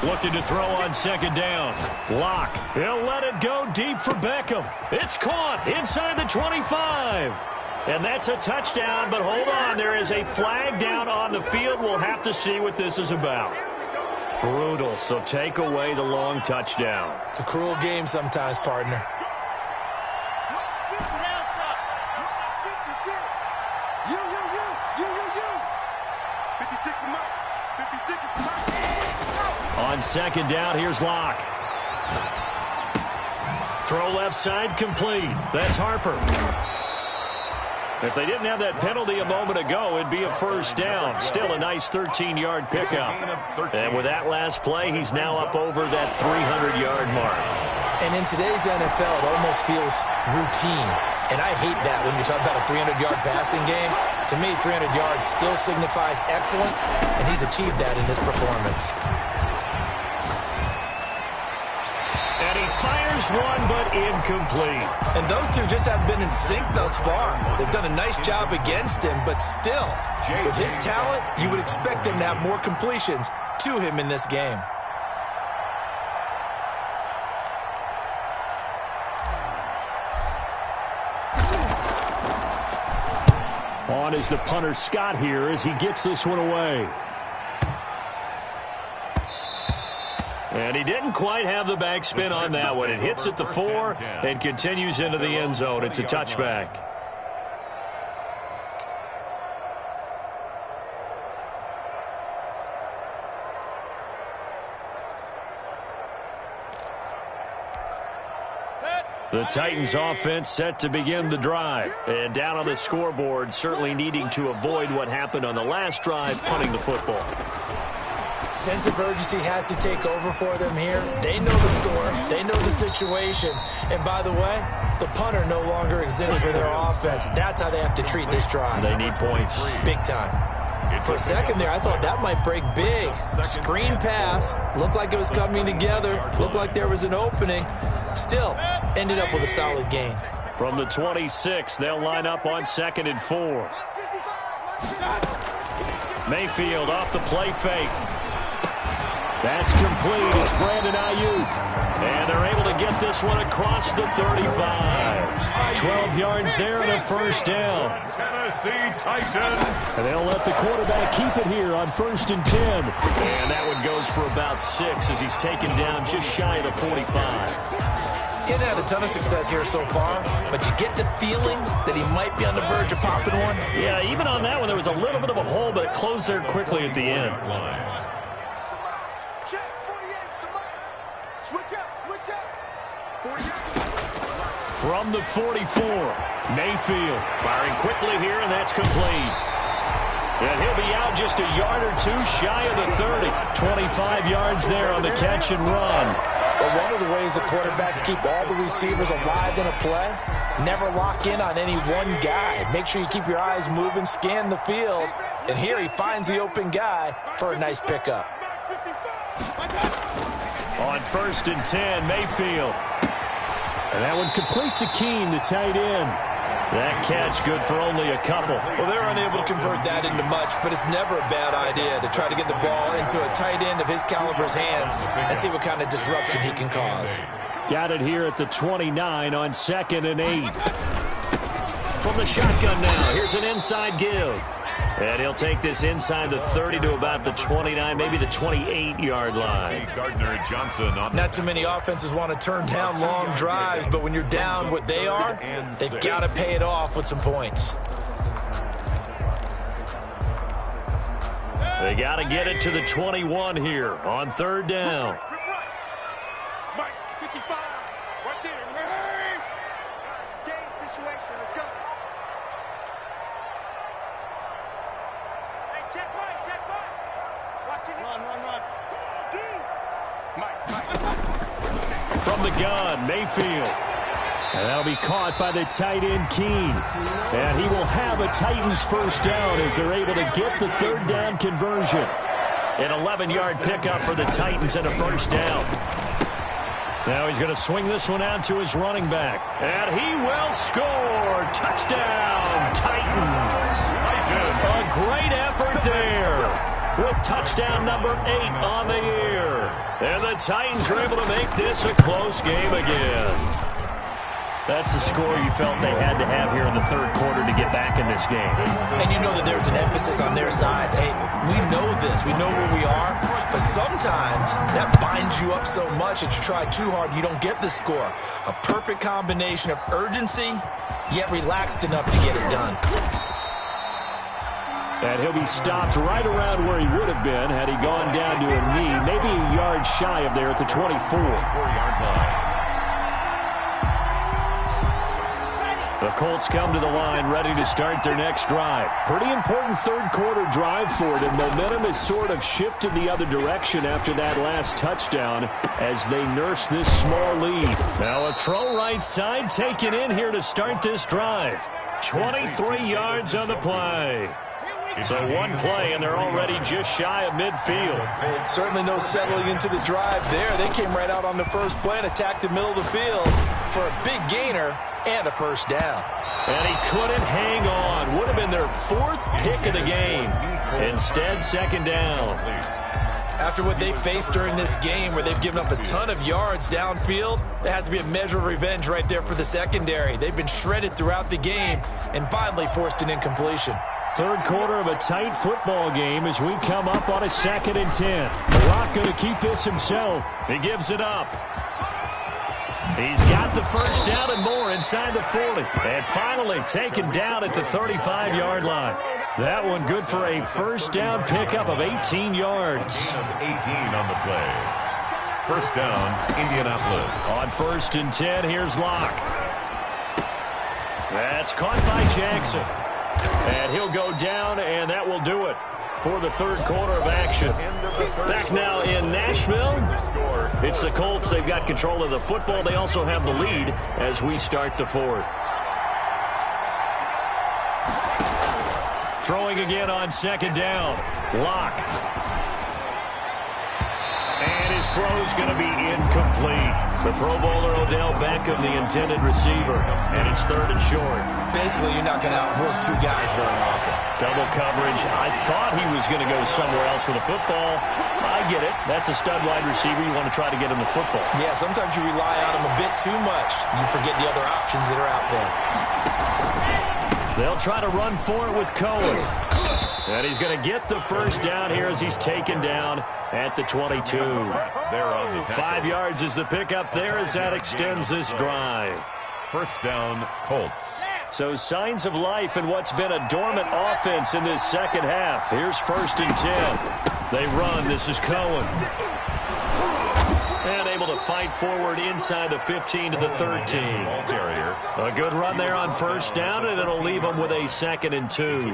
Looking to throw on second down. Locke. He'll let it go deep for Beckham. It's caught inside the 25. And that's a touchdown, but hold on. There is a flag down on the field. We'll have to see what this is about. Brutal, so take away the long touchdown. It's a cruel game sometimes, partner. You. 56 to Mike. 56 to Mike. On second down, here's Locke. Throw left side complete. That's Harper. If they didn't have that penalty a moment ago, it'd be a first down. Still a nice 13-yard pickup. And with that last play, he's now up over that 300-yard mark. And in today's NFL, it almost feels routine. And I hate that when you talk about a 300-yard passing game. To me, 300 yards still signifies excellence, and he's achieved that in this performance. And he fires one, but incomplete. And those two just haven't been in sync thus far. They've done a nice job against him, but still, with his talent, you would expect him to have more completions to him in this game. On is the punter Scott here as he gets this one away. And he didn't quite have the backspin on that one. It hits at the 4 and continues into the end zone. It's a touchback. The Titans offense set to begin the drive. And down on the scoreboard, certainly needing to avoid what happened on the last drive, punting the football. Sense of urgency has to take over for them here. They know the score. They know the situation. And by the way, the punter no longer exists for their offense. That's how they have to treat this drive. They need points. Big time. For a second there, I thought that might break big. Screen pass. Looked like it was coming together. Looked like there was an opening. Still, ended up with a solid gain. From the 26, they'll line up on 2nd and 4. Mayfield off the play fake. That's complete. It's Brandon Ayuk. And they're able to get this one across the 35. 12 yards there and a first down. Tennessee Titans. And they'll let the quarterback keep it here on 1st and 10. And that one goes for about 6 as he's taken down just shy of the 45. He hasn't had a ton of success here so far, but you get the feeling that he might be on the verge of popping one. Yeah, even on that one, there was a little bit of a hole, but it closed there quickly at the end. From the 44, Mayfield firing quickly here, and that's complete. And he'll be out just a yard or two shy of the 30. 25 yards there on the catch and run. Well, one of the ways the quarterbacks keep all the receivers alive in a play, never lock in on any one guy. Make sure you keep your eyes moving, scan the field. And here he finds the open guy for a nice pickup. On 1st and 10, Mayfield. And that one complete to Keene, the tight end. That catch good for only a couple. Well, they're unable to convert that into much, but it's never a bad idea to try to get the ball into a tight end of his caliber's hands and see what kind of disruption he can cause. Got it here at the 29 on 2nd and 8. From the shotgun now, here's an inside give. And he'll take this inside the 30 to about the 29, maybe the 28-yard line. Gardner Johnson. Not too many offenses want to turn down long drives, but when you're down what they are, they've got to pay it off with some points. They got to get it to the 21 here on 3rd down. Mike, 55. Right there. Game situation. Let's go. Hey, check Mike. Watch it. Run. Mike. From the gun, Mayfield. And that'll be caught by the tight end, Keene. And he will have a Titans first down as they're able to get the 3rd down conversion. An 11-yard pickup for the Titans and a first down. Now he's going to swing this one out to his running back. And he will score. Touchdown, Titans. A great effort there with touchdown number 8 on the year. And the Titans are able to make this a close game again. That's a score you felt they had to have here in the 3rd quarter to get back in this game. And you know that there's an emphasis on their side. Hey, we know this. We know where we are. But sometimes that binds you up so much that you try too hard, you don't get the score. A perfect combination of urgency, yet relaxed enough to get it done. And he'll be stopped right around where he would have been had he gone down to a knee, maybe a yard shy of there at the 24. 4-yard line. The Colts come to the line ready to start their next drive. Pretty important third-quarter drive for them. Momentum has sort of shifted the other direction after that last touchdown as they nurse this small lead. Now a throw right side taken in here to start this drive. 23 yards on the play. So one play, and they're already just shy of midfield. Certainly no settling into the drive there. They came right out on the first play and attacked the middle of the field for a big gainer and a first down. And he couldn't hang on. Would have been their fourth pick of the game. Instead, second down. After what they faced during this game where they've given up a ton of yards downfield, there has to be a measure of revenge right there for the secondary. They've been shredded throughout the game and finally forced an incompletion. Third quarter of a tight football game as we come up on a 2nd and 10. Rock going to keep this himself. He gives it up. He's got the first down and more inside the 40. And finally taken down at the 35-yard line. That one good for a first down pickup of 18 yards. 18 on the play. First down, Indianapolis. On 1st and 10, here's Locke. That's caught by Jackson. And he'll go down, and that will do it for the third quarter of action. Back now in Nashville. It's the Colts. They've got control of the football. They also have the lead as we start the fourth. Throwing again on 2nd down. Locke. And his throw's going to be incomplete. The Pro Bowler Odell Beckham, the intended receiver. And it's 3rd and short. Basically, you're not going to outwork two guys very often. Double coverage. I thought he was going to go somewhere else with the football. I get it. That's a stud wide receiver. You want to try to get him the football. Yeah, sometimes you rely on him a bit too much. You forget the other options that are out there. They'll try to run for it with Cohen. And he's going to get the first down here as he's taken down at the 22. They're on the 5 yards is the pickup there as that extends this drive. First down, Colts. So signs of life in what's been a dormant offense in this second half. Here's 1st and 10. They run. This is Cohen. And able to fight forward inside the 15 to the 13. A good run there on first down, and it'll leave them with a 2nd and 2.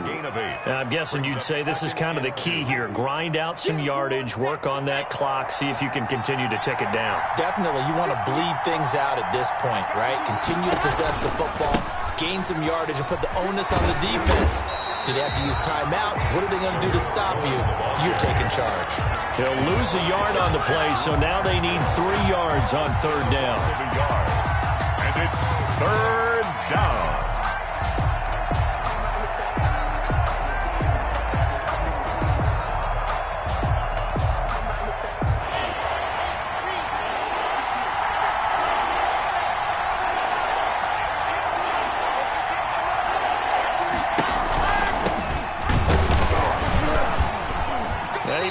Now, I'm guessing you'd say this is kind of the key here. Grind out some yardage, work on that clock, see if you can continue to tick it down. Definitely. You want to bleed things out at this point, right? Continue to possess the football, gain some yardage, and put the onus on the defense. Do they have to use timeouts? What are they going to do to stop you? You're taking charge. They'll lose a yard on the play, so now they need 3 yards on 3rd down. And it's 3rd down.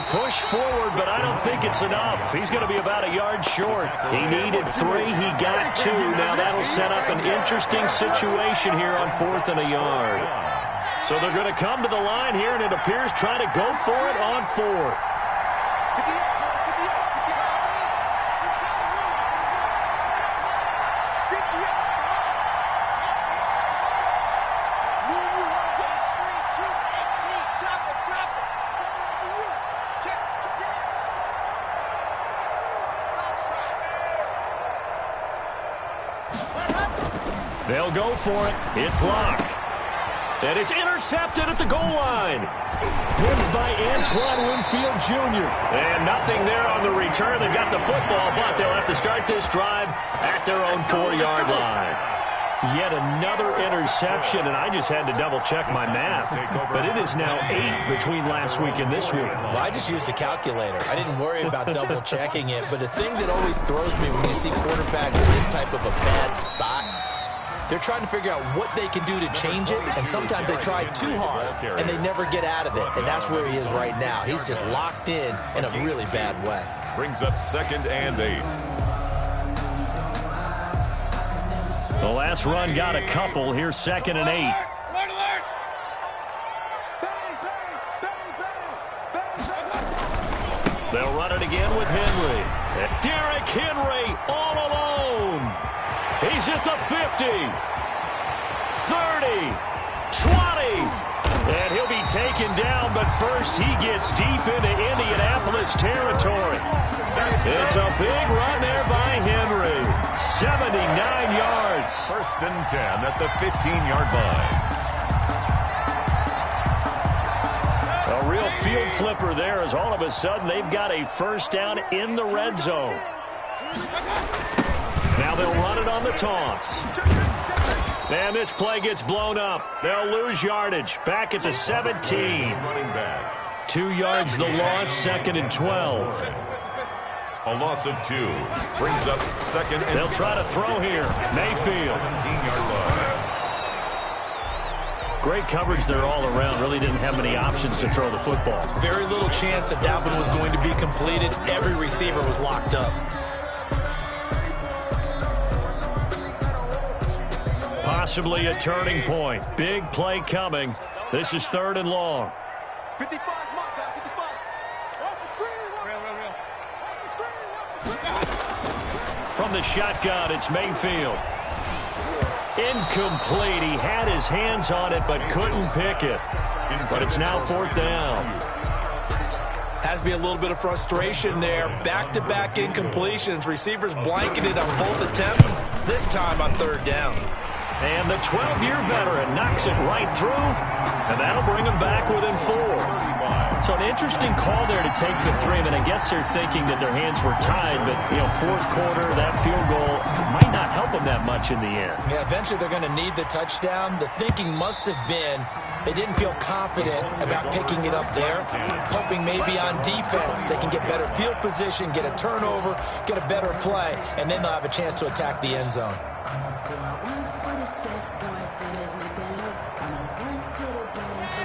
Push forward, but I don't think it's enough. He's going to be about a yard short. He needed 3. He got 2. Now that'll set up an interesting situation here on 4th and a yard. So they're going to come to the line here, and it appears trying to go for it on 4th. They'll go for it. It's Locke. And it's intercepted at the goal line. Wins by Antoine Winfield Jr. And nothing there on the return. They've got the football, but they'll have to start this drive at their own 4-yard line. Yet another interception, and I just had to double-check my math. But it is now 8 between last week and this week. Well, I just used a calculator. I didn't worry about double-checking it. But the thing that always throws me when you see quarterbacks in this type of a bad spot, they're trying to figure out what they can do to change it, and sometimes they try too hard, and they never get out of it. And that's where he is right now. He's just locked in a really bad way. Brings up 2nd and 8. The last run got a couple. Here's 2nd and 8. They'll run it again with Henry. Derrick Henry all alone. He's at the 50, 30, 20. And he'll be taken down, but first he gets deep into Indianapolis territory. It's a big run there by Henry. 79 yards. First and 10 at the 15-yard line. A real field flipper there as all of a sudden they've got a first down in the red zone. Now they'll run it on the taunts. And this play gets blown up. They'll lose yardage. Back at the 17. 2 yards the loss, 2nd and 12. A loss of 2. Brings up 2nd and they'll try to throw here. Mayfield. 17-yard line. Great coverage there all around. Really didn't have many options to throw the football. Very little chance that one was going to be completed. Every receiver was locked up. Possibly a turning point. Big play coming. This is 3rd and long. 55, mark guy, 55. Watch the screen. From the shotgun, it's Mayfield. Incomplete. He had his hands on it, but couldn't pick it. But it's now 4th down. Has to be a little bit of frustration there. Back-to-back incompletions. Receivers blanketed on both attempts. This time on 3rd down. And the 12-year veteran knocks it right through, and that'll bring him back within 4. So an interesting call there to take the 3. I mean, I guess they're thinking that their hands were tied, but, you know, 4th quarter, that field goal might not help them that much in the end. Yeah, eventually they're going to need the touchdown. The thinking must have been they didn't feel confident about picking it up there, hoping maybe on defense they can get better field position, get a turnover, get a better play, and then they'll have a chance to attack the end zone.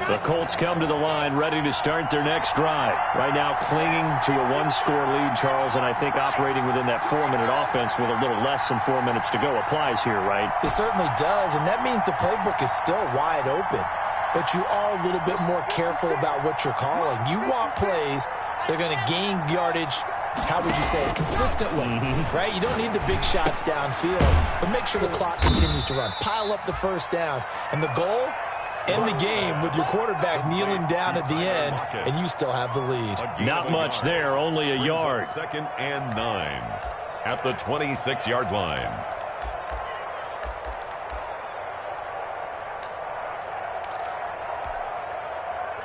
The Colts come to the line ready to start their next drive. Right now clinging to a 1-score lead, Charles, and I think operating within that 4-minute offense with a little less than 4 minutes to go applies here, right? It certainly does, and that means the playbook is still wide open. But you are a little bit more careful about what you're calling. You want plays they're going to gain yardage, how would you say it, consistently, right? You don't need the big shots downfield, but make sure the clock continues to run. Pile up the first downs, and the goal, end the game with your quarterback kneeling down at the end, and you still have the lead. Not much there, only a yard. 2nd and 9 at the 26-yard line.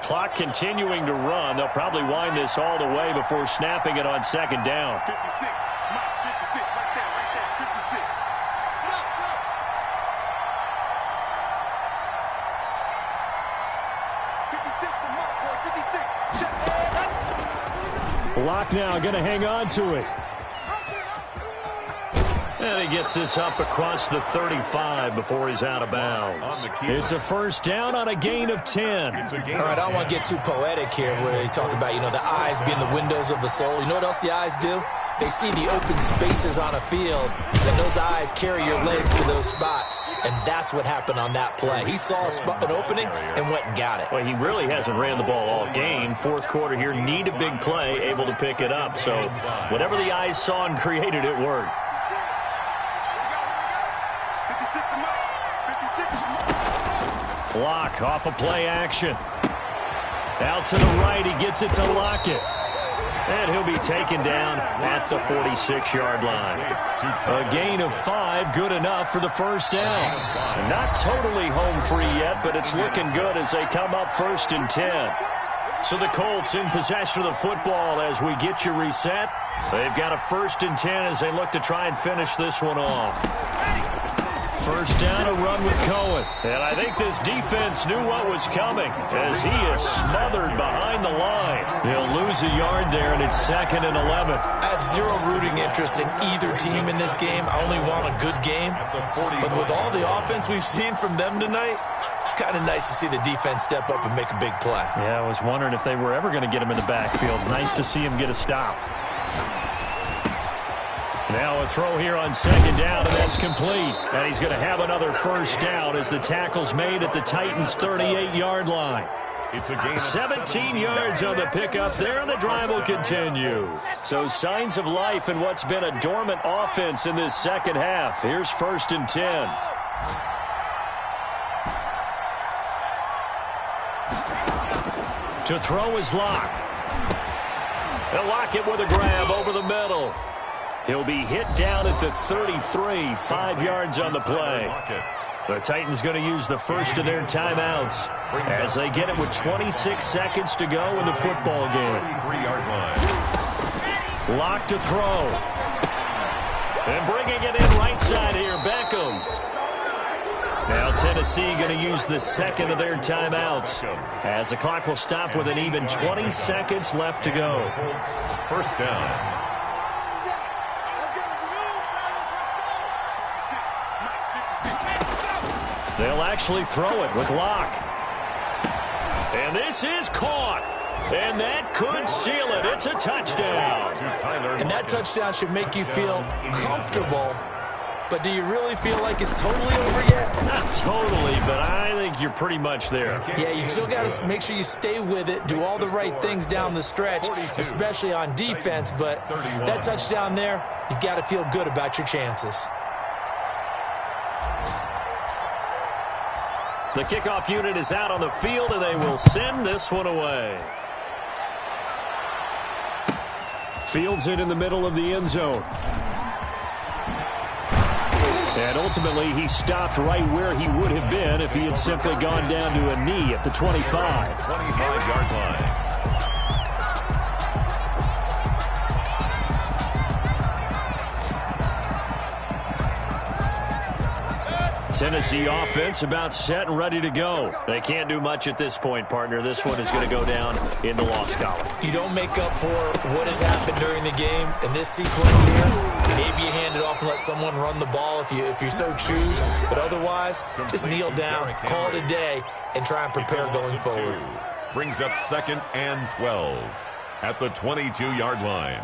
Clock continuing to run. They'll probably wind this all the way before snapping it on 2nd down. 56, Mike, 56, right there, 56. Block now, going to hang on to it. And he gets this up across the 35 before he's out of bounds. It's a first down on a gain of 10. All right, I don't want to get too poetic here where they talk about, you know, the eyes being the windows of the soul. You know what else the eyes do? They see the open spaces on a field, and those eyes carry your legs to those spots, and that's what happened on that play. He saw an opening and went and got it. Well, he really hasn't ran the ball all game. 4th quarter here, need a big play, able to pick it up. So whatever the eyes saw and created, it worked. Block off a play action. Out to the right, he gets it to Lockett. And he'll be taken down at the 46-yard line. A gain of 5, good enough for the first down. Not totally home free yet, but it's looking good as they come up 1st and 10. So the Colts in possession of the football as we get you reset. They've got a 1st and 10 as they look to try and finish this one off. First down, a run with Cohen. And I think this defense knew what was coming as he is smothered behind the line. He'll lose a yard there, and it's 2nd and 11. I have zero rooting interest in either team in this game. I only want a good game. But with all the offense we've seen from them tonight, it's kind of nice to see the defense step up and make a big play. Yeah, I was wondering if they were ever going to get him in the backfield. Nice to see him get a stop. Now a throw here on 2nd down, and that's complete. And he's going to have another first down as the tackle's made at the Titans' 38-yard line. It's a gain of 17 yards on the pickup there, and the drive will continue. So signs of life in what's been a dormant offense in this second half. Here's 1st and 10. To throw is Locke. They'll lock it with a grab over the middle. He'll be hit down at the 33, 5 yards on the play. The Titans going to use the first of their timeouts as they get it with 26 seconds to go in the football game. 33-yard line. Locke to throw. And bringing it in right side here, BangM. Now Tennessee going to use the second of their timeouts as the clock will stop with an even 20 seconds left to go. First down. They'll actually throw it with Locke. And this is caught. And that could seal it. It's a touchdown. And that touchdown should make you feel comfortable. But do you really feel like it's totally over yet? Not totally, but I think you're pretty much there. Yeah, you still got to make sure you stay with it, do all the right things down the stretch, especially on defense. But that touchdown there, you've got to feel good about your chances. The kickoff unit is out on the field, and they will send this one away. Fields it in the middle of the end zone. And ultimately, he stopped right where he would have been if he had simply gone down to a knee at the 25. 25-yard line. Tennessee offense about set and ready to go. They can't do much at this point, partner. This one is going to go down in the loss column. You don't make up for what has happened during the game in this sequence here. Maybe you hand it off and let someone run the ball if you so choose. But otherwise, just kneel down, call it a day, and try and prepare going forward. Brings up 2nd and 12 at the 22-yard line.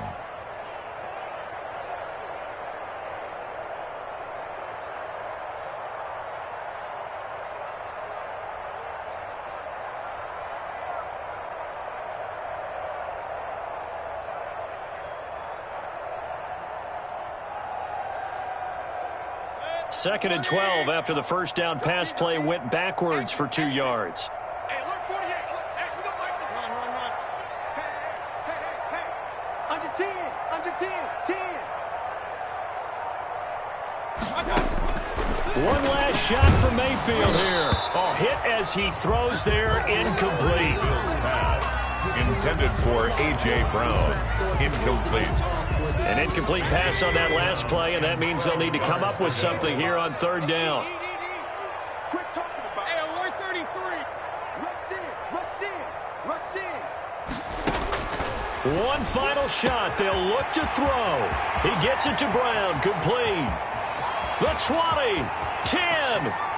Second and 12 after the first down pass play went backwards for 2 yards. Hey, look, 48. Look, hey, we don't like this. Run. Hey. Under 10. Under 10. 10. One last shot for Mayfield here. Oh, hit as he throws there, incomplete. Pass intended for A.J. Brown. Incomplete. An incomplete pass on that last play, and that means they'll need to come up with something here on 3rd down. Quit talking about it. Hey, alert 33. Rush in. One final shot. They'll look to throw. He gets it to Brown. Complete. The 20. 10.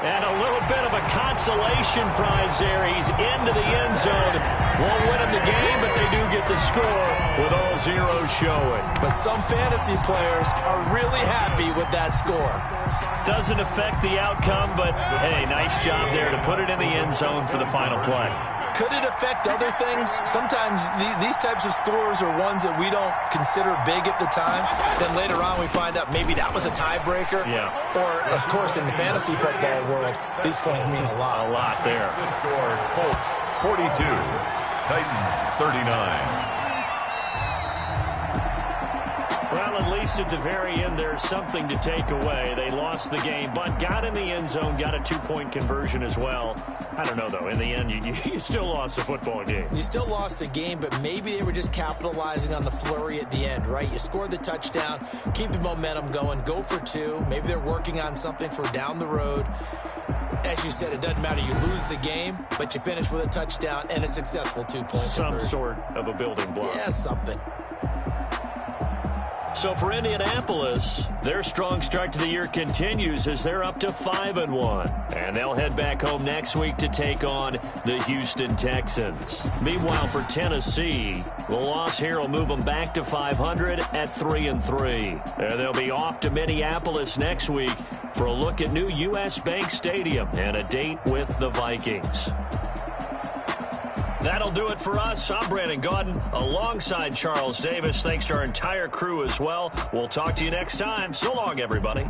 And a little bit of a consolation prize there. He's into the end zone. Won't win him the game, but they do get the score with all zeros showing. But some fantasy players are really happy with that score. Doesn't affect the outcome, but, hey, nice job there to put it in the end zone for the final play. Could it affect other things? Sometimes these types of scores are ones that we don't consider big at the time. Then later on we find out maybe that was a tiebreaker. Yeah. Or, of course, in the fantasy football world, these points mean a lot. A lot there. The score, Colts 42, Titans 39. Well, at least at the very end, there's something to take away. They lost the game, but got in the end zone, got a 2-point conversion as well. I don't know, though. In the end, you still lost the football game. You still lost the game, but maybe they were just capitalizing on the flurry at the end, right? You scored the touchdown, keep the momentum going, go for 2. Maybe they're working on something for down the road. As you said, it doesn't matter. You lose the game, but you finish with a touchdown and a successful 2-point conversion. Some sort of a building block. Yeah, something. So for Indianapolis, their strong start to the year continues as they're up to 5-1. And they'll head back home next week to take on the Houston Texans. Meanwhile, for Tennessee, the loss here will move them back to 500 at 3-3. And they'll be off to Minneapolis next week for a look at new U.S. Bank Stadium and a date with the Vikings. That'll do it for us. I'm Brandon Gaudin alongside Charles Davis. Thanks to our entire crew as well. We'll talk to you next time. So long, everybody.